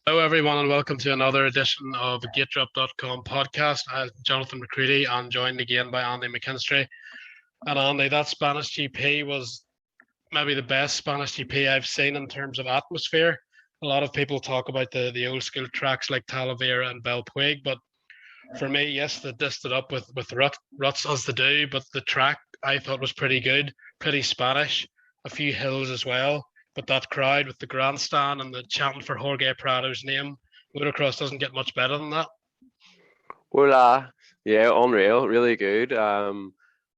Hello, everyone, and welcome to another edition of the GateDrop.com podcast. I'm Jonathan McCready and joined again by Andy McKinstry. And Andy, that Spanish GP was maybe the best Spanish GP I've seen in terms of atmosphere. A lot of people talk about the old school tracks like Talavera and Belpuig, but for me, yes, they dissed it up with ruts as they do, but the track I thought was pretty good, pretty Spanish, a few hills as well. But that crowd with the grandstand and the chanting for Jorge Prado's name, motocross doesn't get much better than that. Well, yeah, unreal, really good.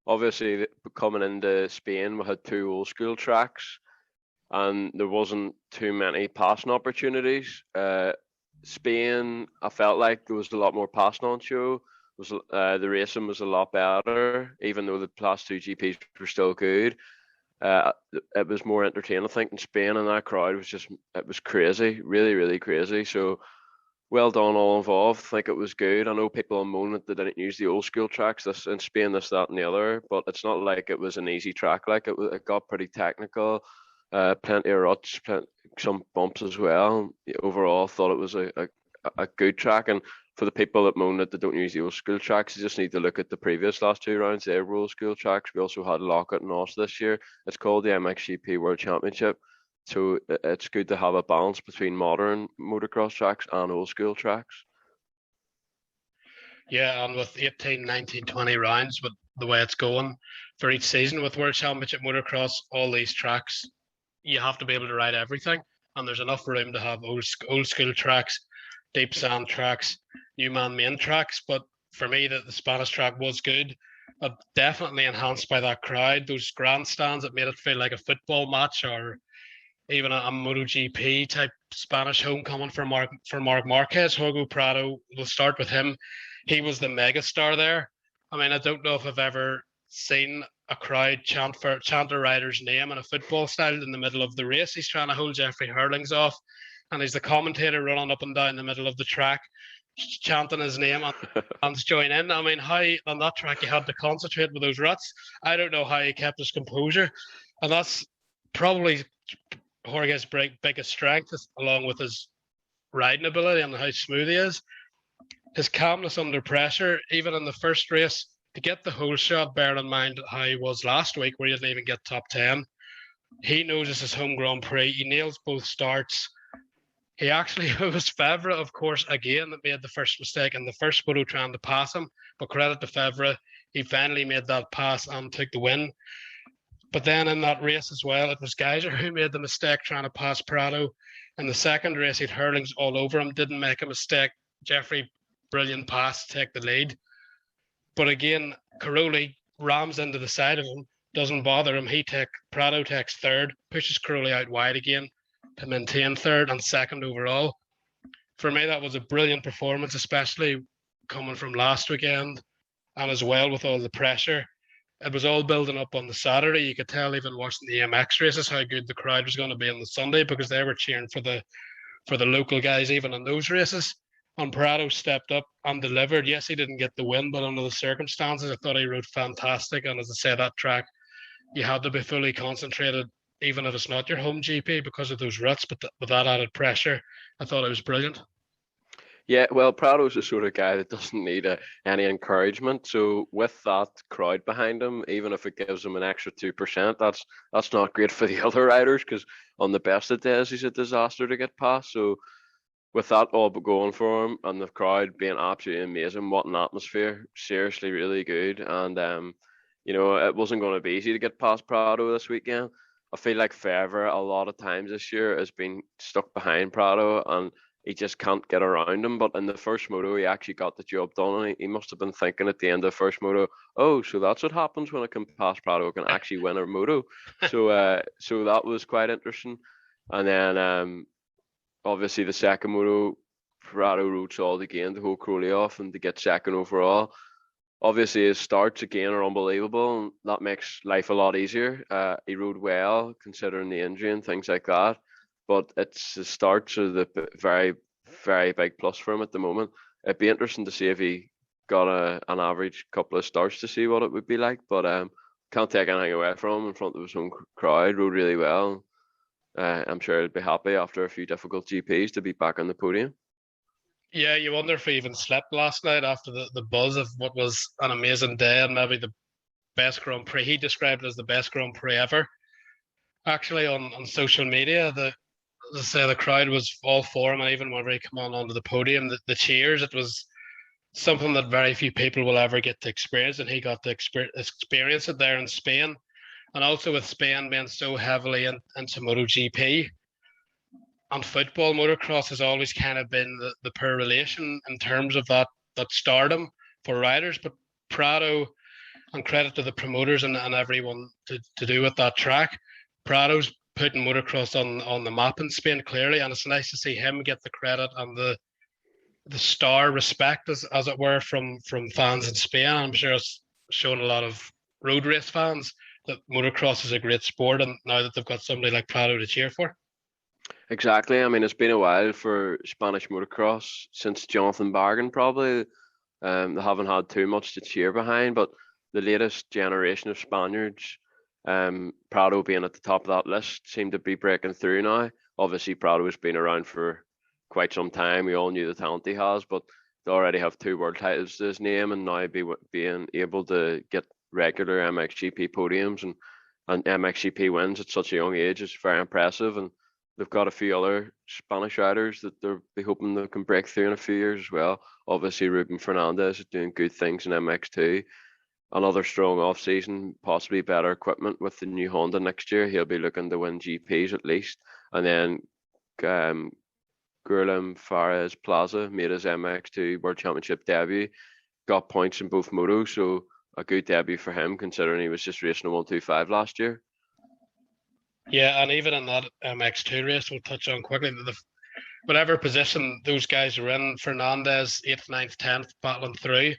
Obviously, coming into Spain, we had two old school tracks, and there wasn't too many passing opportunities. Spain, I felt like there was a lot more passing on show. The racing was a lot better, even though the last two GPs were still good. It was more entertaining, I think, in Spain, and that crowd it was crazy, really, really crazy. So well done, all involved. I think it was good. I know people are moaning that they didn't use the old school tracks this in Spain, this, that, and the other, but it's not like it was an easy track. Like it got pretty technical, plenty of ruts, some bumps as well. Overall, thought it was a good track, and for the people that moan that they don't use the old school tracks, you just need to look at the previous last two rounds. They were old school tracks. We also had Lockett and Oss this year. It's called the MXGP World Championship. So it's good to have a balance between modern motocross tracks and old school tracks. Yeah, and with 18, 19, 20 rounds, with the way it's going for each season with World Championship motocross, all these tracks, you have to be able to ride everything. And there's enough room to have old school tracks, deep sand tracks, new man main tracks. But for me, the Spanish track was good, but definitely enhanced by that crowd. Those grandstands that made it feel like a football match, or even a MotoGP type Spanish homecoming for Marc Marquez. Hugo Prado, we'll start with him. He was the megastar there. I mean, I don't know if I've ever seen a crowd chant a rider's name in a football style in the middle of the race. He's trying to hold Jeffrey Hurlings off, and he's the commentator running up and down the middle of the track, chanting his name, and fans join in. I mean, how on that track you had to concentrate with those ruts. I don't know how he kept his composure, and that's probably Jorge's biggest strength, along with his riding ability and how smooth he is. His calmness under pressure, even in the first race, to get the whole shot, bearing in mind how he was last week, where he didn't even get top 10. He knows it's his home Grand Prix. He nails both starts. It was Fevre, of course, again, that made the first mistake in the first photo trying to pass him. But credit to Fevre, he finally made that pass and took the win. But then in that race as well, it was Geiser who made the mistake trying to pass Prado. In the second race, he'd Hurlings all over him, didn't make a mistake. Jeffrey, brilliant pass to take the lead. But again, Caroli rams into the side of him, doesn't bother him. Prado takes third, pushes Caroli out wide again to maintain third and second overall. For me, that was a brilliant performance, especially coming from last weekend, and as well with all the pressure. It was all building up on the Saturday. You could tell even watching the MX races how good the crowd was going to be on the Sunday, because they were cheering for the local guys even in those races. And Prado stepped up and delivered. Yes, he didn't get the win, but under the circumstances, I thought he rode fantastic. And as I say, that track, you had to be fully concentrated, even if it's not your home GP, because of those ruts. But with that added pressure, I thought it was brilliant. Yeah, well, Prado's the sort of guy that doesn't need any encouragement. So with that crowd behind him, even if it gives him an extra 2%, that's not great for the other riders, because on the best of days, he's a disaster to get past. So with that all going for him and the crowd being absolutely amazing, what an atmosphere! Seriously, really good. And it wasn't going to be easy to get past Prado this weekend. I feel like Fevre a lot of times this year has been stuck behind Prado, and he just can't get around him. But in the first moto, he actually got the job done, and he must have been thinking at the end of the first moto, oh, so that's what happens when I can pass Prado, I can actually win a moto. So that was quite interesting. And then obviously the second moto, Prado rode solid again to hold Crowley off and to get second overall. Obviously his starts again are unbelievable, and that makes life a lot easier. He rode well considering the injury and things like that, but it's his starts are the very, very big plus for him at the moment. It'd be interesting to see if he got an average couple of starts to see what it would be like, but can't take anything away from him in front of his own crowd. Rode really well. I'm sure he'll be happy after a few difficult GPs to be back on the podium. Yeah, you wonder if he even slept last night after the buzz of what was an amazing day and maybe the best Grand Prix. He described it as the best Grand Prix ever. Actually, on social media, as I say, the crowd was all for him, and even whenever he came on onto the podium, the cheers, it was something that very few people will ever get to experience, and he got to experience it there in Spain. And also with Spain being so heavily into MotoGP and football, motocross has always kind of been the poor relation in terms of that stardom for riders. But Prado, and credit to the promoters and everyone to do with that track, Prado's putting motocross on the map in Spain clearly, and it's nice to see him get the credit and the star respect as it were from fans in Spain. I'm sure it's shown a lot of road race fans that motocross is a great sport, and now that they've got somebody like Prado to cheer for. Exactly. I mean, it's been a while for Spanish motocross since Jonathan Bargan, probably. They haven't had too much to cheer behind, but the latest generation of Spaniards, Prado being at the top of that list, seem to be breaking through now. Obviously, Prado has been around for quite some time. We all knew the talent he has, but they already have 2 world titles to his name, and now being able to get regular MXGP podiums and MXGP wins at such a young age is very impressive. And they've got a few other Spanish riders that they'll be hoping they can break through in a few years as well. Obviously, Reuben Fernandez is doing good things in MX2. Another strong off-season, possibly better equipment with the new Honda next year. He'll be looking to win GPs at least. And then Guillermo Fares Plaza made his MX2 World Championship debut, got points in both motos, so a good debut for him considering he was just racing a 125 last year. Yeah, and even in that MX2 race, we'll touch on quickly, whatever position those guys were in, Fernandez, 8th, 9th, 10th, battling through,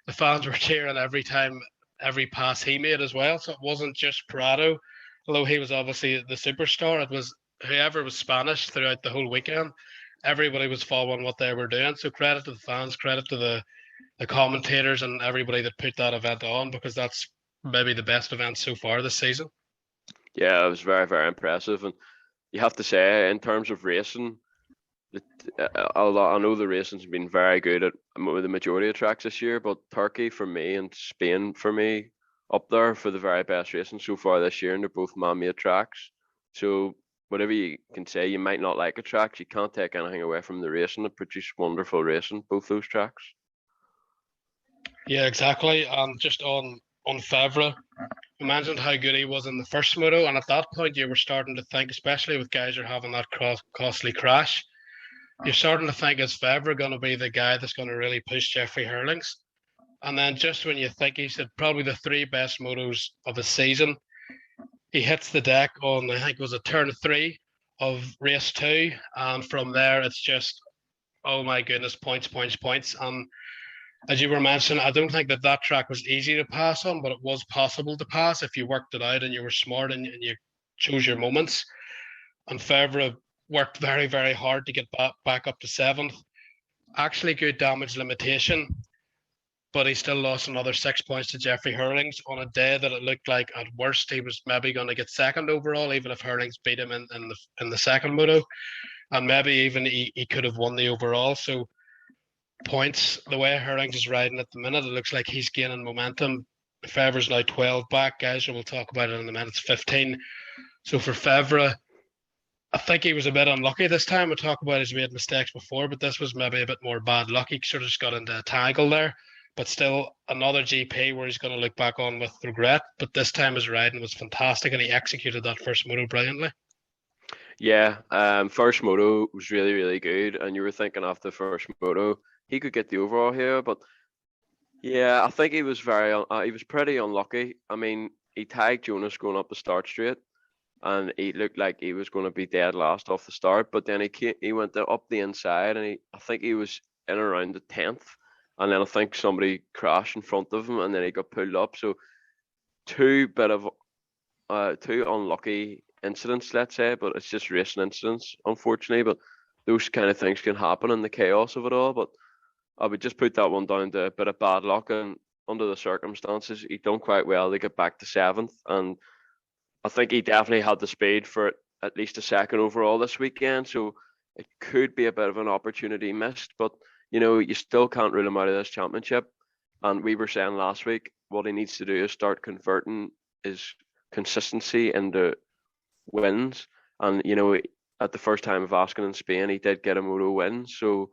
the fans were cheering every time, every pass he made as well. So it wasn't just Prado, although he was obviously the superstar. It was whoever was Spanish throughout the whole weekend. Everybody was following what they were doing. So credit to the fans, credit to the commentators and everybody that put that event on, because that's maybe the best event so far this season. Yeah, it was very, very impressive. And you have to say, in terms of racing, I know the racing's been very good at the majority of tracks this year, but Turkey for me and Spain for me up there for the very best racing so far this year, and they're both man-made tracks. So whatever you can say, you might not like a track, you can't take anything away from the racing. It produced wonderful racing, both those tracks. Yeah, exactly. And just on Febvre, you mentioned how good he was in the first moto, and at that point you were starting to think, especially with guys who are having that costly crash, you're starting to think, is Febvre going to be the guy that's going to really push Jeffrey Hurlings? And then just when you think he's had probably the 3 best motos of the season, he hits the deck on, I think it was a turn 3 of race 2, and from there it's just, oh my goodness, points, points, points. And as you were mentioning, I don't think that track was easy to pass on, but it was possible to pass if you worked it out and you were smart and you chose your moments. And Febvre worked very, very hard to get back up to 7th. Actually, good damage limitation, but he still lost another 6 points to Jeffrey Hurlings on a day that it looked like at worst he was maybe going to get 2nd overall, even if Hurlings beat him in the second moto, and maybe even he could have won the overall. So points, the way Hurlings is riding at the minute, it looks like he's gaining momentum. Febvre's now 12 back, guys, and we'll talk about it in a minute. It's 15. So for Febvre, I think he was a bit unlucky this time. We talk about he's made mistakes before, but this was maybe a bit more bad luck. He sort of just got into a tangle there, but still another GP where he's going to look back on with regret. But this time his riding was fantastic, and he executed that first moto brilliantly. Yeah, first moto was really, really good, and you were thinking after the first moto he could get the overall here, but yeah, I think he was he was pretty unlucky. I mean, he tagged Jonas going up the start straight, and he looked like he was going to be dead last off the start, but then he went up the inside, and I think he was in around the 10th, and then I think somebody crashed in front of him, and then he got pulled up. So two unlucky incidents, let's say, but it's just racing incidents, unfortunately. But those kind of things can happen in the chaos of it all. But I would just put that one down to a bit of bad luck, and under the circumstances, he done quite well to get back to 7th, and I think he definitely had the speed for it at least a second overall this weekend, so it could be a bit of an opportunity missed. But you still can't rule him out of this championship. And we were saying last week, what he needs to do is start converting his consistency into wins. And at the first time of asking in Spain, he did get a Moto win. So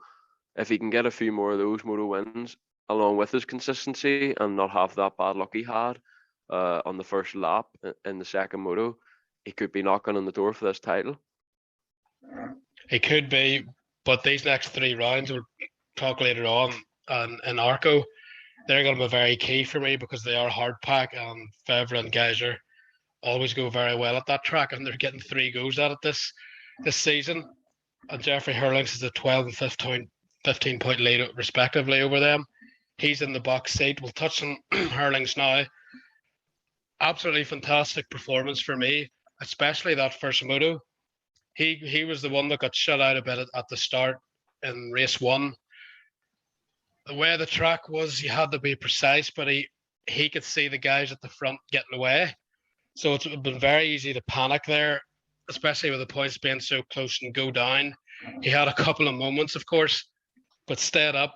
if he can get a few more of those Moto wins along with his consistency and not have that bad luck he had on the first lap in the second Moto, he could be knocking on the door for this title. He could be, but these next 3 rounds, we'll talk later on, and in Arco, they're going to be very key for me because they are hard pack, and Fevre and Geiser always go very well at that track, and they're getting 3 goes at it this season. And Jeffrey Hurlings is a 12 and 15 point lead respectively over them. He's in the box seat. We'll touch on Hurlings now. Absolutely fantastic performance for me, especially that first Moto. He was the one that got shut out a bit at the start in race 1. The way the track was, you had to be precise, but he could see the guys at the front getting away. So it's been very easy to panic there, especially with the points being so close and go down. He had a couple of moments, of course, but stayed up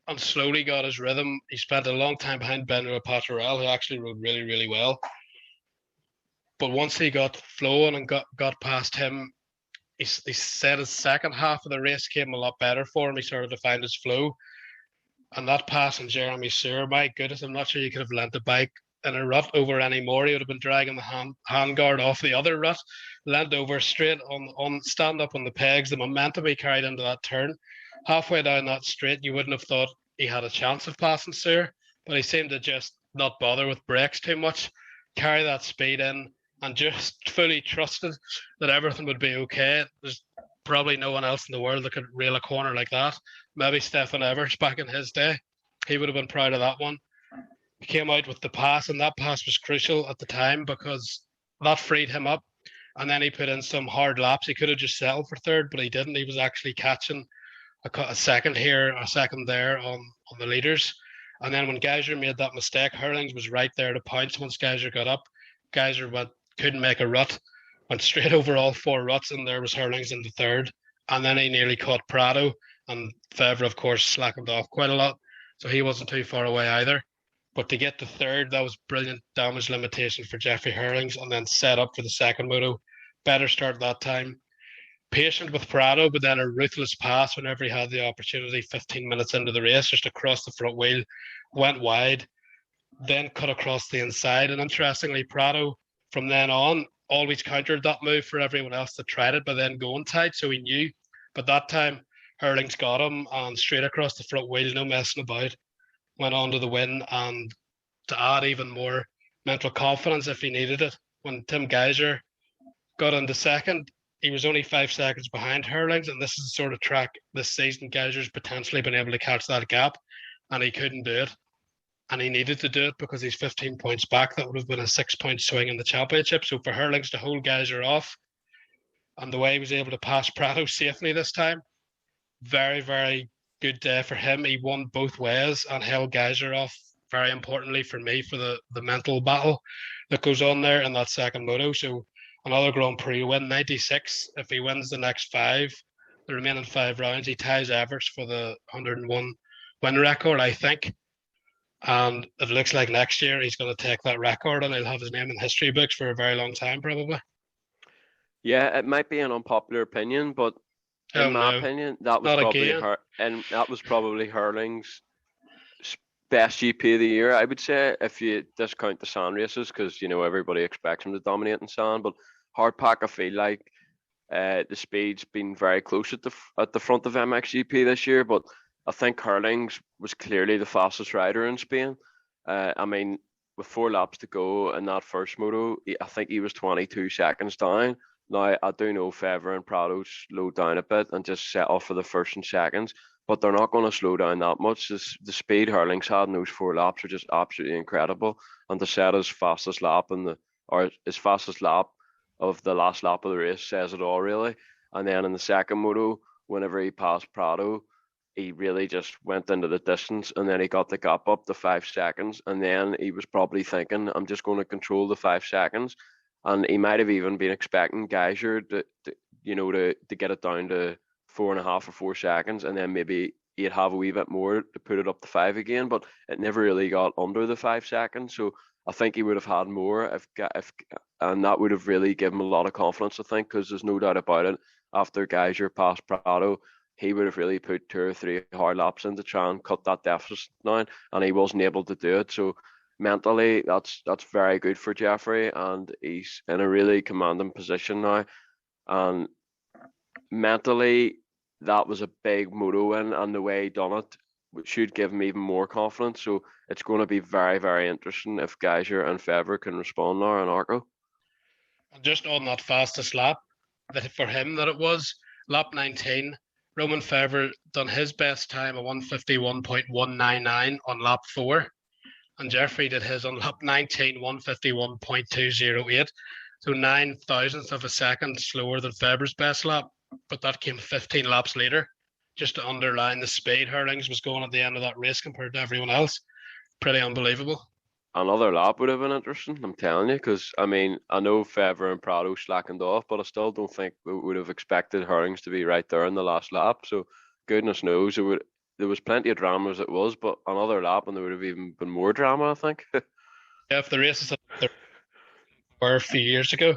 and slowly got his rhythm. He spent a long time behind Benoit Patorel, who actually rode really, really well. But once he got flowing and got past him, he said his second half of the race came a lot better for him. He started to find his flow. And that pass on Jeremy Sear, my goodness, I'm not sure you could have lent the bike in a rut over anymore. He would have been dragging the handguard off the other rut, leant over straight on stand up on the pegs. The momentum he carried into that turn, halfway down that straight, you wouldn't have thought he had a chance of passing Sear, but he seemed to just not bother with brakes too much, carry that speed in, and just fully trusted that everything would be okay. There's probably no one else in the world that could reel a corner like that. Maybe Stefan Evers back in his day. He would have been proud of that one. He came out with the pass, and that pass was crucial at the time because that freed him up. And then he put in some hard laps. He could have just settled for third, but he didn't. He was actually catching a second here, a second there on the leaders. And then when Geiser made that mistake, Hurlings was right there to pounce once Geiser got up. Geiser couldn't make a rut, went straight over all 4 ruts, and there was Hurlings in the third. And then he nearly caught Prado, and Fevre, of course, slackened off quite a lot, so he wasn't too far away either. But to get to third, that was brilliant damage limitation for Jeffrey Hurlings, and then set up for the second Moto. Better start that time. Patient with Prado, but then a ruthless pass whenever he had the opportunity, 15 minutes into the race, just across the front wheel, went wide, then cut across the inside. And interestingly, Prado, from then on, always countered that move for everyone else that tried it by then going tight, so he knew. But that time, Hurlings got him, and straight across the front wheel, no messing about, went on to the win. And to add even more mental confidence if he needed it, when Tim Geiser got into second, he was only 5 seconds behind Hurlings, and this is the sort of track this season Geiser's potentially been able to catch that gap, and he couldn't do it. And he needed to do it because he's 15 points back. That would have been a 6-point swing in the championship. So for Hurlings to hold Geiser off, and the way he was able to pass Prado safely this time, very, very good day for him. He won both ways and held Geiser off, very importantly for me, for the mental battle that goes on there in that second Moto. So another Grand Prix win, 96. If he wins the next 5, the remaining 5 rounds, he ties Evers for the 101 win record, I think. And it looks like next year he's going to take that record and he'll have his name in history books for a very long time, probably. Yeah, it might be an unpopular opinion, but in my opinion, that was probably Hurlings' best GP of the year, I would say, if you discount the sand races, because everybody expects him to dominate in sand. But hard pack, I feel like the speed's been very close at the front of MXGP this year, but I think Hurlings was clearly the fastest rider in Spain. With 4 laps to go in that first Moto, I think he was 22 seconds down. Now, I do know Fevre and Prado slowed down a bit and just set off for the first and seconds, but they're not going to slow down that much. The speed Hurlings had in those 4 laps are just absolutely incredible. And to set his fastest lap his fastest lap of the last lap of the race says it all, really. And then in the second Moto, whenever he passed Prado, he really just went into the distance, and then he got the gap up to 5 seconds, and then he was probably thinking, I'm just going to control the 5 seconds. and he might have even been expecting Geyser to get it down to 4.5 or 4 seconds, and then maybe he'd have a wee bit more to put it up to 5 again, but it never really got under the 5 seconds. So I think he would have had more and that would have really given him a lot of confidence, I think, because there's no doubt about it. After Geyser passed Prado, he would have really put 2 or 3 hard laps in to try and cut that deficit down, and he wasn't able to do it. So mentally, that's very good for Jeffrey, and he's in a really commanding position now. And mentally, that was a big moto win, and the way he done it should give him even more confidence. So it's going to be very, very interesting if Geyser and Febvre can respond now on Arco. And just on that fastest lap, that for him that it was lap 19, Reuben Fernandez done his best time of 151.199 on lap 4, and Jeffrey did his on lap 19, 151.208. So 9 thousandths of a second slower than Febvre's best lap, but that came 15 laps later, just to underline the speed Hurlings was going at the end of that race compared to everyone else. Pretty unbelievable. Another lap would have been interesting, I'm telling you, because I mean, I know Febvre and Prado slackened off, but I still don't think we would have expected Hurlings to be right there in the last lap. So goodness knows, there was plenty of drama as it was, but another lap and there would have even been more drama, I think. Yeah, if the races that were a few years ago,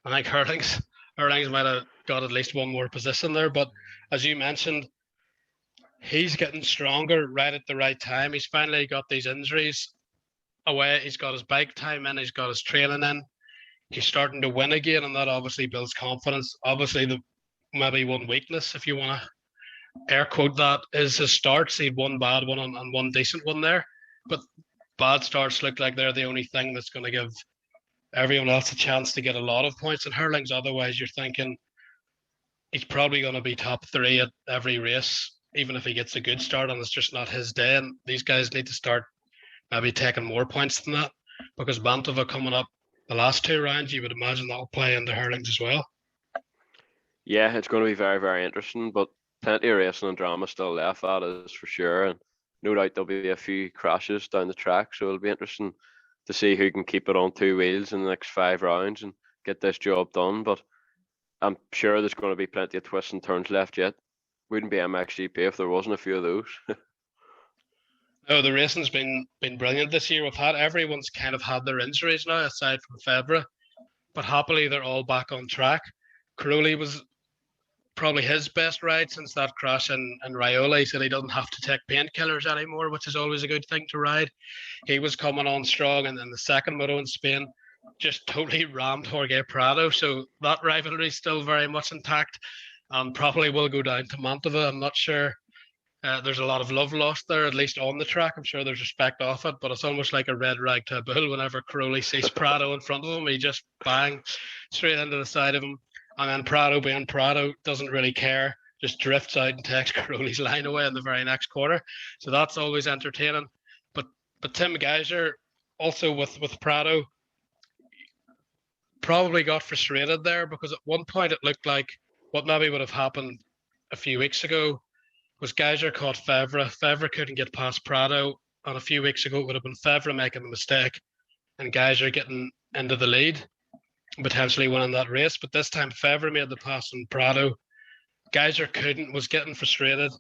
I think Hurlings might have got at least one more position there. But as you mentioned, he's getting stronger right at the right time. He's finally got these injuries away. He's got his bike time in. He's got his training in. He's starting to win again, and that obviously builds confidence. Obviously, the maybe one weakness, if you want to air quote that, is his starts. He had one bad one and one decent one there, but bad starts look like they're the only thing that's going to give everyone else a chance to get a lot of points in Hurlings. Otherwise, you're thinking he's probably going to be top 3 at every race, even if he gets a good start and it's just not his day. And these guys need to start maybe taking more points than that, because Mantova coming up the last 2 rounds, you would imagine that'll play into Hurlings as well. Yeah, it's going to be very, very interesting, but plenty of racing and drama still left, that is for sure. And no doubt there'll be a few crashes down the track, so it'll be interesting to see who can keep it on 2 wheels in the next 5 rounds and get this job done. But I'm sure there's going to be plenty of twists and turns left yet. Wouldn't be MXGP if there wasn't a few of those. No, the racing's been brilliant this year. Everyone's kind of had their injuries now, aside from Febvre, but happily they're all back on track. Caroli was probably his best ride since that crash in Riola. He said he doesn't have to take painkillers anymore, which is always a good thing to ride. He was coming on strong, and then the second moto in Spain just totally rammed Jorge Prado. So that rivalry is still very much intact, and probably will go down to Mantova. I'm not sure. There's a lot of love lost there, at least on the track. I'm sure there's respect off it, but it's almost like a red rag to a bull. Whenever Caroli sees Prado in front of him, he just bang straight into the side of him. And then Prado, being Prado, doesn't really care, just drifts out and takes Caroli's line away in the very next corner. So that's always entertaining. But Tim Geyser, also with Prado, probably got frustrated there, because at one point it looked like what maybe would have happened a few weeks ago was Geyser caught Febvre. Febvre couldn't get past Prado, and a few weeks ago it would have been Febvre making the mistake and Geyser getting into the lead, potentially winning that race. But this time Febvre made the pass on Prado. Geyser couldn't, was getting frustrated.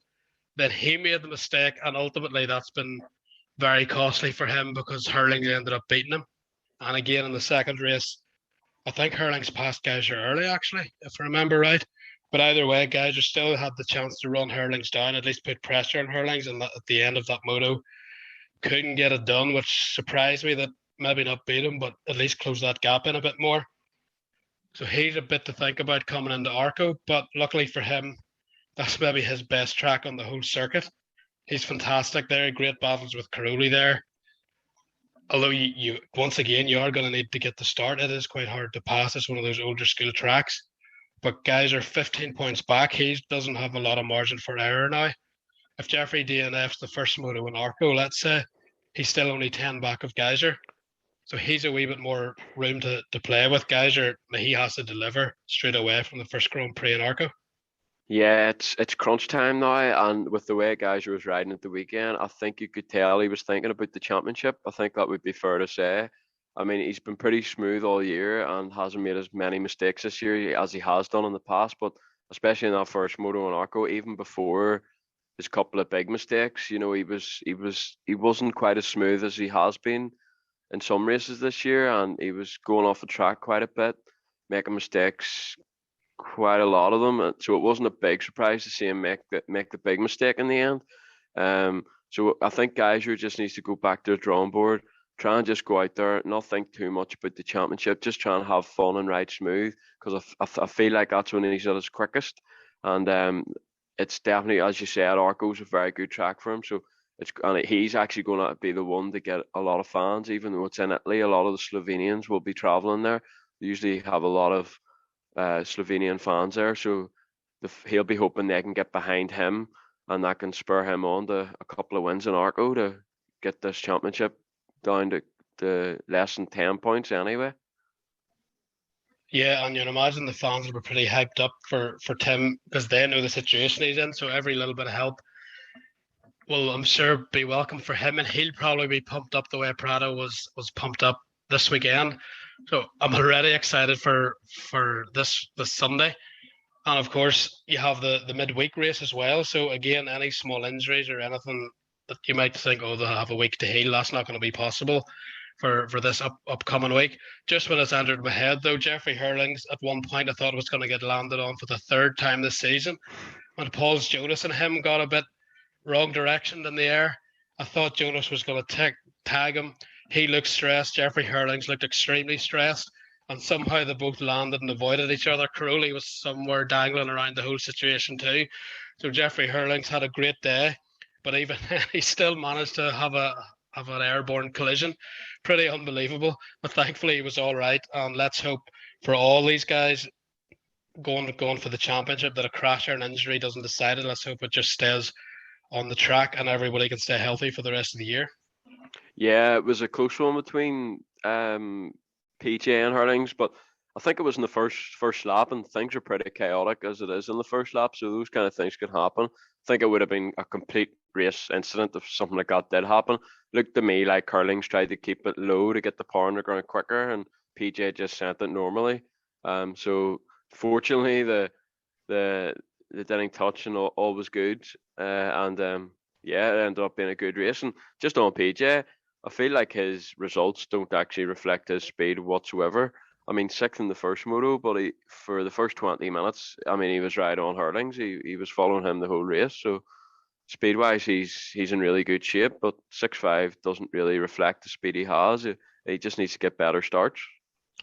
Then he made the mistake, and ultimately that's been very costly for him, because Hurlings ended up beating him. And again in the second race, I think Hurlings passed Geyser early, actually, if I remember right. But either way, Geyser still had the chance to run Hurlings down, at least put pressure on Hurlings, and at the end of that moto, couldn't get it done, which surprised me that maybe not beat him, but at least close that gap in a bit more. So he's a bit to think about coming into Arco, but luckily for him, that's maybe his best track on the whole circuit. He's fantastic there, great battles with Caroli there. Although you once again, you are going to need to get the start. It is quite hard to pass. It's one of those older school tracks. But Geyser 15 points back. He doesn't have a lot of margin for error now. If Jeffrey DNF's the first moto in Arco, let's say, he's still only 10 back of Geyser. So he's a wee bit more room to play with. Geyser, he has to deliver straight away from the first Grand Prix in Arco. Yeah, it's crunch time now, and with the way Geyser was riding at the weekend, I think you could tell he was thinking about the championship. I think that would be fair to say. I mean, he's been pretty smooth all year and hasn't made as many mistakes this year as he has done in the past. But especially in that first Moto and Arco, even before his couple of big mistakes, he wasn't quite as smooth as he has been in some races this year, and he was going off the track quite a bit, making mistakes, quite a lot of them. So it wasn't a big surprise to see him make the big mistake in the end. So I think Geiger just needs to go back to the drawing board, try and just go out there, not think too much about the championship, just try and have fun and ride smooth, because I feel like that's when he's at his quickest. And it's definitely, as you said, Arco's a very good track for him. So he's actually going to be the one to get a lot of fans, even though it's in Italy. A lot of the Slovenians will be traveling there. They usually have a lot of Slovenian fans there, so he'll be hoping they can get behind him, and that can spur him on to a couple of wins in Arco to get this championship down to less than 10 points anyway. Yeah, and you'd imagine the fans will be pretty hyped up for Tim, because they know the situation he's in, so every little bit of help will, I'm sure, be welcome for him, and he'll probably be pumped up the way Prado was pumped up this weekend. So I'm already excited for this Sunday. And of course, you have the midweek race as well. So again, any small injuries or anything that you might think, oh, they'll have a week to heal, that's not going to be possible for this upcoming week. Just when it's entered my head, though, Jeffrey Hurlings, at one point I thought was going to get landed on for the third time this season. When Paul's Jonas and him got a bit wrong direction in the air, I thought Jonas was going to tag him. He looked stressed. Jeffrey Hurlings looked extremely stressed. And somehow they both landed and avoided each other. Crowley was somewhere dangling around the whole situation too. So Jeffrey Hurlings had a great day, but even then he still managed to have an airborne collision. Pretty unbelievable. But thankfully he was all right. And let's hope for all these guys going for the championship that a crash or an injury doesn't decide it. Let's hope it just stays on the track and everybody can stay healthy for the rest of the year. Yeah, it was a close one between PJ and Hurlings, but I think it was in the first lap, and things are pretty chaotic as it is in the first lap, so those kind of things could happen. I think it would have been a complete race incident if something like that did happen. Looked to me like Hurlings tried to keep it low to get the power on the ground quicker, and PJ just sent it normally. So fortunately, the didn't touch and all was good, yeah, it ended up being a good race. And just on PJ, I feel like his results don't actually reflect his speed whatsoever. I mean, sixth in the first moto, but for the first 20 minutes, I mean, he was right on Hurlings. He was following him the whole race. So speed-wise, he's in really good shape, but 6.5 doesn't really reflect the speed he has. He just needs to get better starts.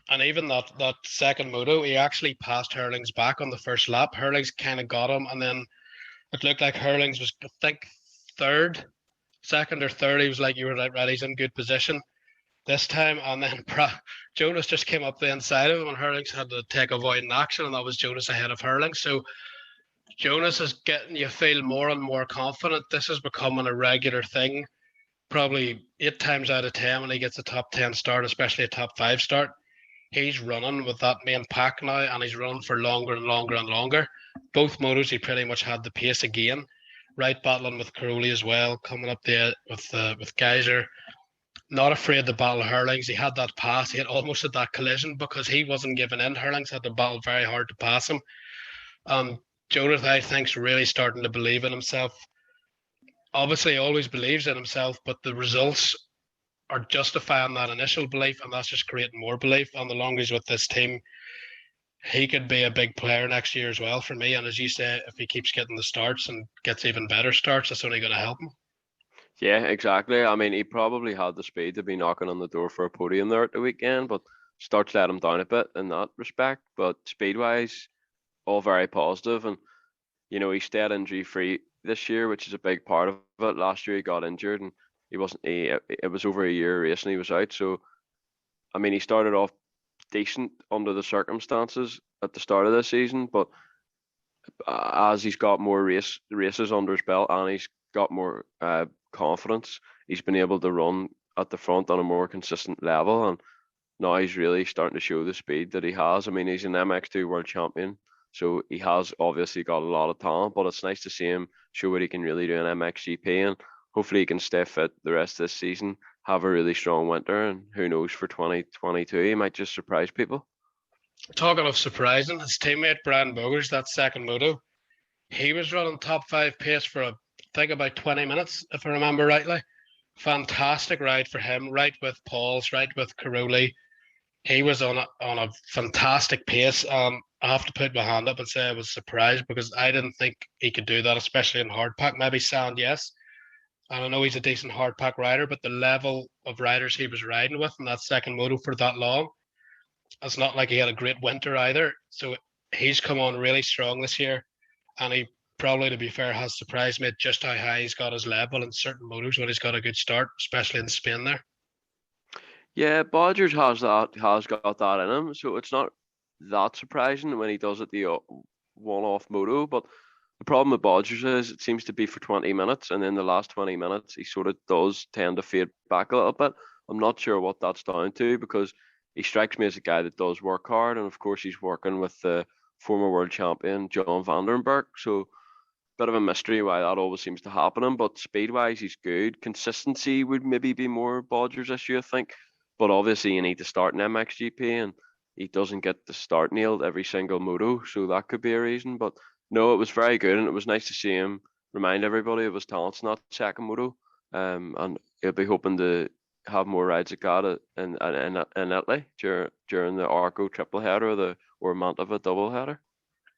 And even that second moto, he actually passed Hurlings back on the first lap. Hurlings kind of got him, and then it looked like Hurlings was, I think, second or third. He was like, you were right, he's in good position this time. And then Jonas just came up the inside of him, and Hurlings had to take avoiding action, and that was Jonas ahead of Hurlings. So Jonas is getting you feel more and more confident. This is becoming a regular thing. Probably 8 times out of 10 when he gets a top 10 start, especially a top 5 start, he's running with that main pack now, and he's running for longer and longer and longer. Both motos, he pretty much had the pace again. Right, battling with Crowley as well, coming up there with Geiser. Not afraid to battle Hurlings. He had that pass. He had almost had that collision because he wasn't giving in. Hurlings had to battle very hard to pass him. Jonas, I think, is really starting to believe in himself. Obviously, he always believes in himself, but the results are justifying that initial belief, and that's just creating more belief. And the longer he's with this team, he could be a big player next year as well for me. And as you say, if he keeps getting the starts and gets even better starts, that's only going to help him. Yeah, exactly. I mean, he probably had the speed to be knocking on the door for a podium there at the weekend, but starts let him down a bit in that respect. But speed-wise, all very positive. And, he stayed injury-free this year, which is a big part of it. Last year he got injured and it was over a year racing he was out. So, I mean, he started off decent under the circumstances at the start of the season, but as he's got more races under his belt and he's got more confidence, he's been able to run at the front on a more consistent level, and now he's really starting to show the speed that he has. I mean, he's an MX2 world champion, so he has obviously got a lot of talent, but it's nice to see him show what he can really do in MXGP, and hopefully he can stay fit the rest of this season have a really strong winter, and who knows, for 2022 he might just surprise people. Talking of surprising, his teammate Brian Bogers, that second moto, he was running top five pace for I think about 20 minutes, if I remember rightly. Fantastic ride for him, right with Pauls, right with Caroli. He was on a fantastic pace. I have to put my hand up and say I was surprised because I didn't think he could do that, especially in hardpack. Maybe Sand, yes. And I know he's a decent hardpack rider, but the level of riders he was riding with in that second moto for that long, it's not like he had a great winter either. So he's come on really strong this year, and he probably, to be fair, has surprised me at just how high he's got his level in certain motos when he's got a good start, especially in Spain there. Yeah, Bodgers has got that in him, so it's not that surprising when he does it the one-off moto. But the problem with Bodgers is it seems to be for 20 minutes, and then the last 20 minutes he sort of does tend to fade back a little bit. I'm not sure what that's down to, because he strikes me as a guy that does work hard, and of course he's working with the former world champion John Vandenberg, so bit of a mystery why that always seems to happen him. But speed-wise he's good. Consistency would maybe be more Bodgers' issue, I think. But obviously you need to start in MXGP, and he doesn't get the start nailed every single moto, so that could be a reason. But no, it was very good, and it was nice to see him remind everybody of his talents in that second moto. And he'll be hoping to have more rides at Gata in Italy during the Arco triple header or Mantova double header.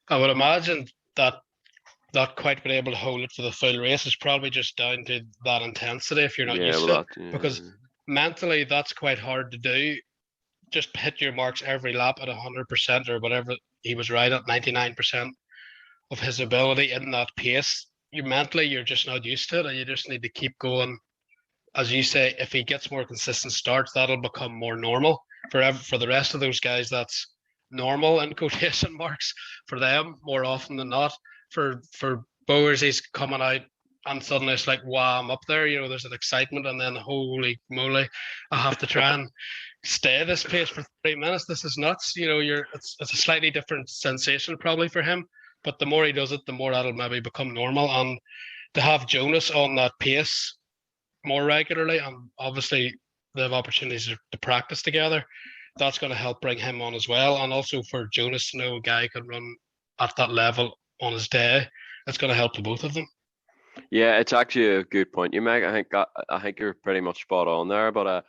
I would imagine that not quite been able to hold it for the full race is probably just down to that intensity if you're not used to it. Because mentally that's quite hard to do. Just hit your marks every lap at 100% or whatever he was right at 99% of his ability in that pace. You're just not used to it, and you just need to keep going. As you say, if he gets more consistent starts, that'll become more normal. For the rest of those guys, that's normal in quotation marks for them more often than not. For Bowers, he's coming out and suddenly it's like, wow, I'm up there. There's an excitement, and then holy moly, I have to try and stay this pace for 3 minutes. This is nuts. It's a slightly different sensation probably for him, but the more he does it, the more that'll maybe become normal. And to have Jonas on that pace more regularly, and obviously they have opportunities to practice together, that's going to help bring him on as well. And also for Jonas to know a guy can run at that level on his day, it's going to help the both of them. Yeah, it's actually a good point you make. I think you're pretty much spot on there. But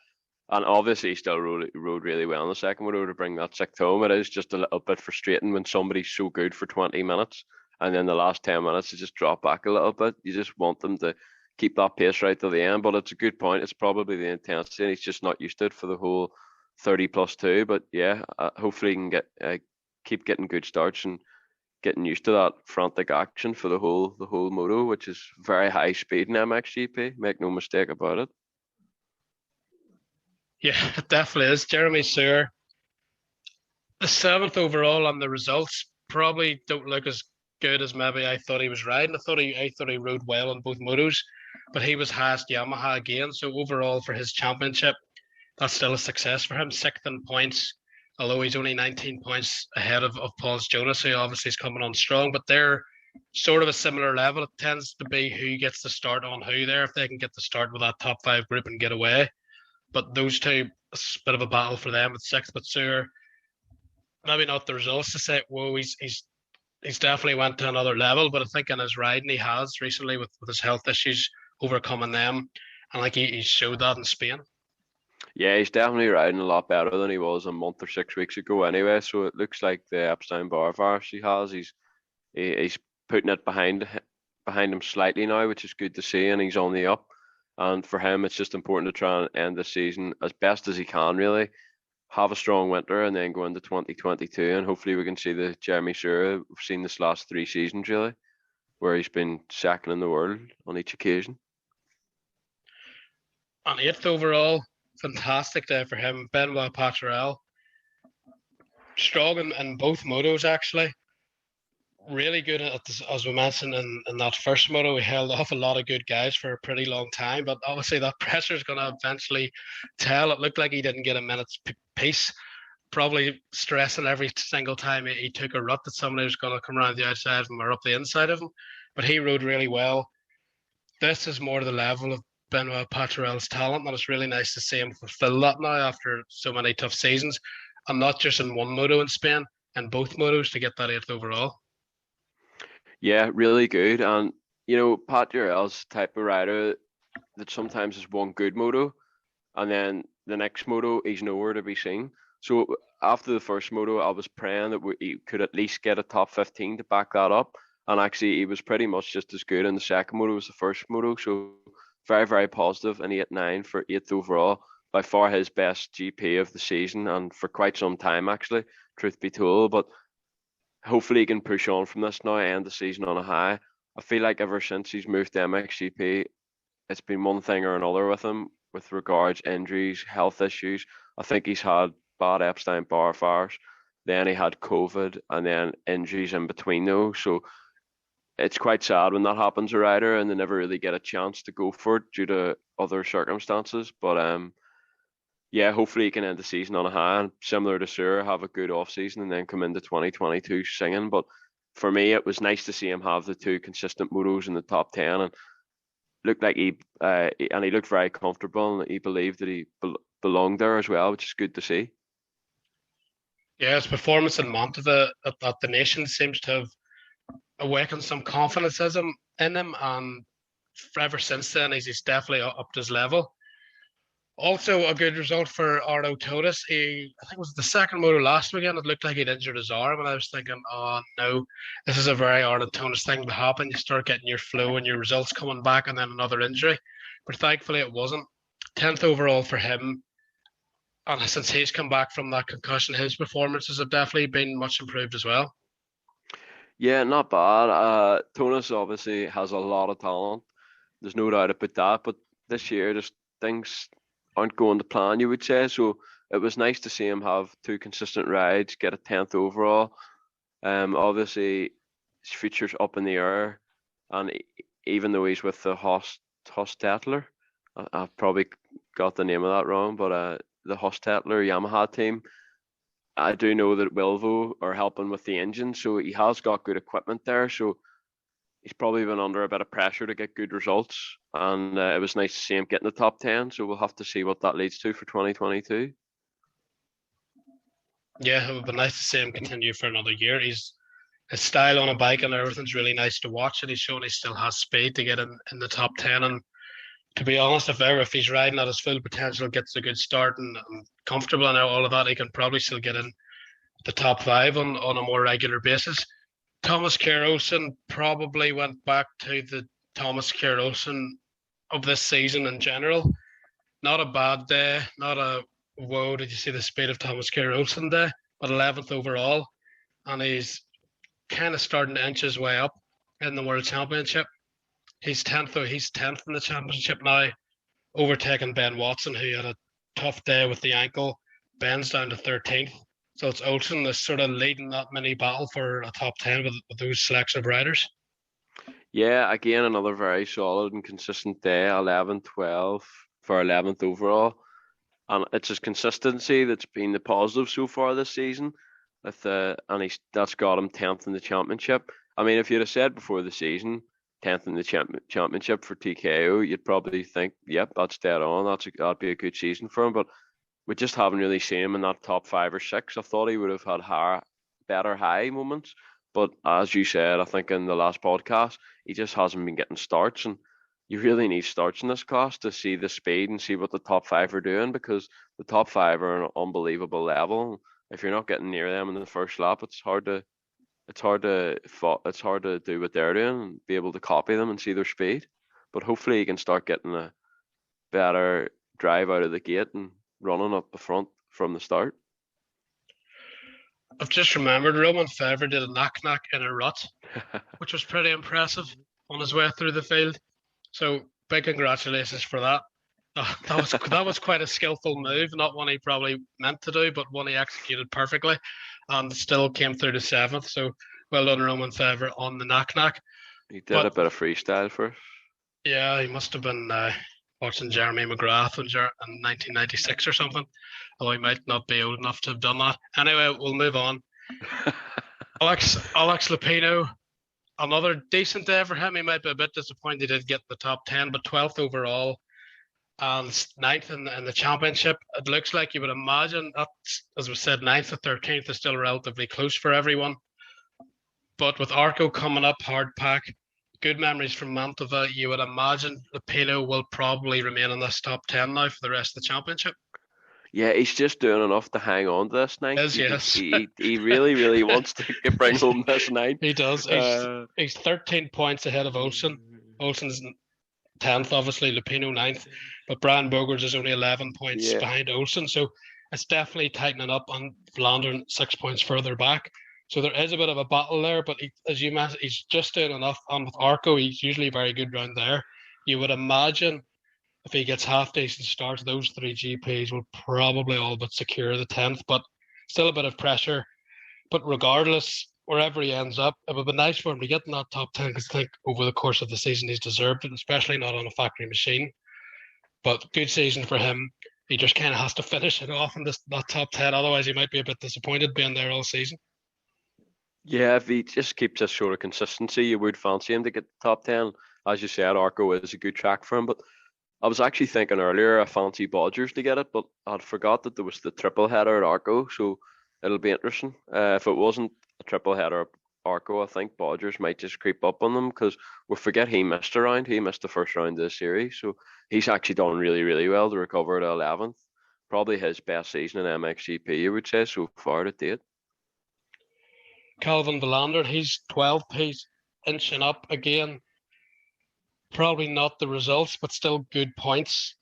and obviously he still rode really well in the second moto to bring that sixth home. It is just a little bit frustrating when somebody's so good for 20 minutes and then the last 10 minutes they just drop back a little bit. You just want them to keep that pace right to the end. But it's a good point. It's probably the intensity, and he's just not used to it for the whole 30+2. But yeah, hopefully he can keep getting good starts and getting used to that frantic action for the whole moto, which is very high speed in MXGP. Make no mistake about it. Yeah, it definitely is. Jeremy Sear, the 7th overall, on the results probably don't look as good as maybe I thought he was riding. I thought he rode well on both motos, but he was highest Yamaha again. So overall for his championship, that's still a success for him. 6th in points, although he's only 19 points ahead of Paul's Jonas, who obviously is coming on strong, but they're sort of a similar level. It tends to be who gets the start on who there, if they can get the start with that top 5 group and get away. But those two, it's a bit of a battle for them at 6th. But Sear, maybe not the results to say, whoa, he's definitely went to another level, but I think in his riding he has recently with his health issues, overcoming them. And like he showed that in Spain. Yeah, he's definitely riding a lot better than he was a month or 6 weeks ago anyway. So it looks like the Epstein-Barr virus he has, he's putting it behind him slightly now, which is good to see, and he's on the up. And for him, it's just important to try and end the season as best as he can, really. Have a strong winter and then go into 2022, and hopefully we can see the Jeremy Sear we've seen this last 3 seasons, really, where he's been second in the world on each occasion. On 8th overall, fantastic day for him. Benoit Paturel, strong in both motos actually. Really good at this, as we mentioned in that first moto. We held off a lot of good guys for a pretty long time, but obviously that pressure is going to eventually tell. It looked like he didn't get a minute's pace, probably stressing every single time he took a rut that somebody was going to come around the outside of him or up the inside of him. But he rode really well. This is more the level of Benoit Paturel's talent, and it's really nice to see him fulfill that now after so many tough seasons, and not just in one moto in Spain, in both motos to get that 8th overall. Yeah, really good. And Pat Urel's type of rider that sometimes is one good moto, and then the next moto he's nowhere to be seen. So after the first moto, I was praying that he could at least get a top 15 to back that up. And actually, he was pretty much just as good in the second moto as the first moto. So very, very positive. And 8-9 for 8th overall. By far his best GP of the season and for quite some time, actually, truth be told. But hopefully he can push on from this now, end the season on a high. I feel like ever since he's moved to MXGP, it's been one thing or another with him with regards injuries, health issues. I think he's had bad Epstein-Barr fires. Then he had COVID and then injuries in between those. So it's quite sad when that happens to a rider and they never really get a chance to go for it due to other circumstances. But yeah, hopefully he can end the season on a high and similar to Sir, have a good off season and then come into 2022 singing. But for me, it was nice to see him have the 2 consistent motos in the top 10 and looked like he looked very comfortable and he believed that he belonged there as well, which is good to see. Yeah, his performance in Monte at the Nation seems to have awakened some confidence in him, and ever since then he's definitely upped his level. Also, a good result for Arno Totis. I think it was the second moto last weekend. It looked like he'd injured his arm, and I was thinking, oh no, this is a very Arno Totis thing to happen. You start getting your flow and your results coming back, and then another injury. But thankfully, it wasn't. 10th overall for him. And since he's come back from that concussion, his performances have definitely been much improved as well. Yeah, not bad. Tonis obviously has a lot of talent. There's no doubt about that. But this year, just things aren't going to plan, you would say. So it was nice to see him have 2 consistent rides, get a 10th overall. Obviously, his future's up in the air. And even though he's with the Hostetler, I've probably got the name of that wrong, but the Hostetler Yamaha team, I do know that Wilvo are helping with the engine, so he has got good equipment there. So he's probably been under a bit of pressure to get good results, and it was nice to see him get in the top 10. So we'll have to see what that leads to for 2022. Yeah, it would be nice to see him continue for another year. His style on a bike and everything's really nice to watch, and he's shown he still has speed to get in the top 10. And to be honest, if he's riding at his full potential, gets a good start and comfortable and all of that, he can probably still get in the top 5 on a more regular basis. Thomas Kjær probably went back to the Thomas Kjær of this season in general. Not a bad day, not a whoa, did you see the speed of Thomas Kjær day, but 11th overall. And he's kind of starting to inch his way up in the World Championship. He's 10th in the championship now, overtaking Ben Watson, who had a tough day with the ankle. Ben's down to 13th. So it's Olsen that's sort of leading that mini battle for a top 10 with those selection of riders. Yeah, again, another very solid and consistent day, 11-12 for 11th overall. And it's his consistency that's been the positive so far this season. And that's got him 10th in the championship. I mean, if you'd have said before the season, 10th in the championship for TKO, you'd probably think, yep, that's dead on. That'd be a good season for him. But we just haven't really seen him in that top 5 or 6. I thought he would have had better high moments. But as you said, I think in the last podcast, he just hasn't been getting starts. And you really need starts in this class to see the speed and see what the top 5 are doing, because the top 5 are an unbelievable level. If you're not getting near them in the first lap, it's hard to do what they're doing and be able to copy them and see their speed. But hopefully he can start getting a better drive out of the gate and running up the front from the start. I've just remembered Reuben Fernandez did a knock in a rut, which was pretty impressive on his way through the field. So big congratulations for that. That was quite a skillful move, not one he probably meant to do, but one he executed perfectly and still came through to 7th. So well done, Reuben Fernandez, on the knock. He did a bit of freestyle for us. Yeah, he must have been watching Jeremy McGrath in 1996 or something, although he might not be old enough to have done that. Anyway, we'll move on. Alex Lupino, another decent day for him. He might be a bit disappointed he didn't get the top 10, but 12th overall. and ninth in the championship. It looks like you would imagine that, as we said, ninth to 13th is still relatively close for everyone. But with Arco coming up, hard pack, good memories from Mantova, you would imagine Lupino will probably remain in this top 10 now for the rest of the championship. Yeah, he's just doing enough to hang on to this ninth. Yes. He really, really wants to bring home this ninth. He does. He's 13 points ahead of Olsen. Olsen's 10th, obviously, Lupino 9th, but Brian Bogers is only 11 points behind Olsen, so it's definitely tightening up on Vlaanderen 6 points further back. So there is a bit of a battle there, but as you mentioned, he's just doing enough. And with Arco, he's usually very good round there. You would imagine if he gets half decent starts, those three GPs will probably all but secure the 10th, but still a bit of pressure. But regardless, wherever he ends up, it would be nice for him to get in that top 10 because I think over the course of the season he's deserved it, especially not on a factory machine. But good season for him. He just kind of has to finish it off in that top 10, otherwise he might be a bit disappointed being there all season. Yeah, if he just keeps this sort of consistency, you would fancy him to get the top 10. As you said, Arco is a good track for him. But I was actually thinking earlier I fancy Bodgers to get it, but I'd forgot that there was the triple header at Arco, so it'll be interesting. If it wasn't a triple header at Arco, I think Bodgers might just creep up on them because we forget he missed a round. He missed the first round of the series, so he's actually done really, really well to recover to 11th. Probably his best season in MXGP, you would say, so far to date. Calvin Vlaanderen, he's 12th, he's inching up again. Probably not the results, but still good points.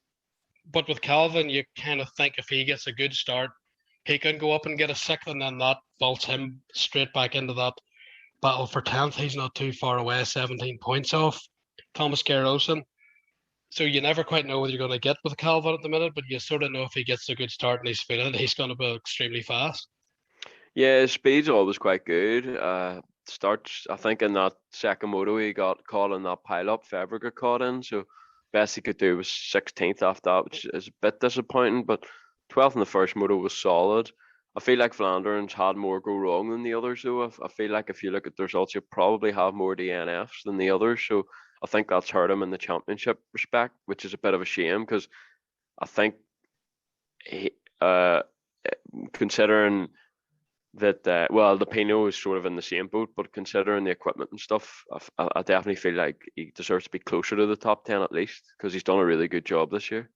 But with Calvin, you kind of think if he gets a good start, he can go up and get a 6th, and then that vaults him straight back into that battle for 10th. He's not too far away, 17 points off Thomas Geir-Olsen. So you never quite know what you're going to get with Calvin at the minute, but you sort of know if he gets a good start and he's feeling it, he's going to be extremely fast. Yeah, his speed's always quite good. Starts, I think, in that second moto he got caught in that pile-up. Febvre got caught in, so best he could do was 16th after that, which is a bit disappointing. But 12th in the first moto was solid. I feel like Vlaanderen's had more go wrong than the others, though. I feel like if you look at the results, you probably have more DNFs than the others. So I think that's hurt him in the championship respect, which is a bit of a shame because I think he, considering that well, Lupino is sort of in the same boat, but considering the equipment and stuff, I definitely feel like he deserves to be closer to the top 10 at least because he's done a really good job this year.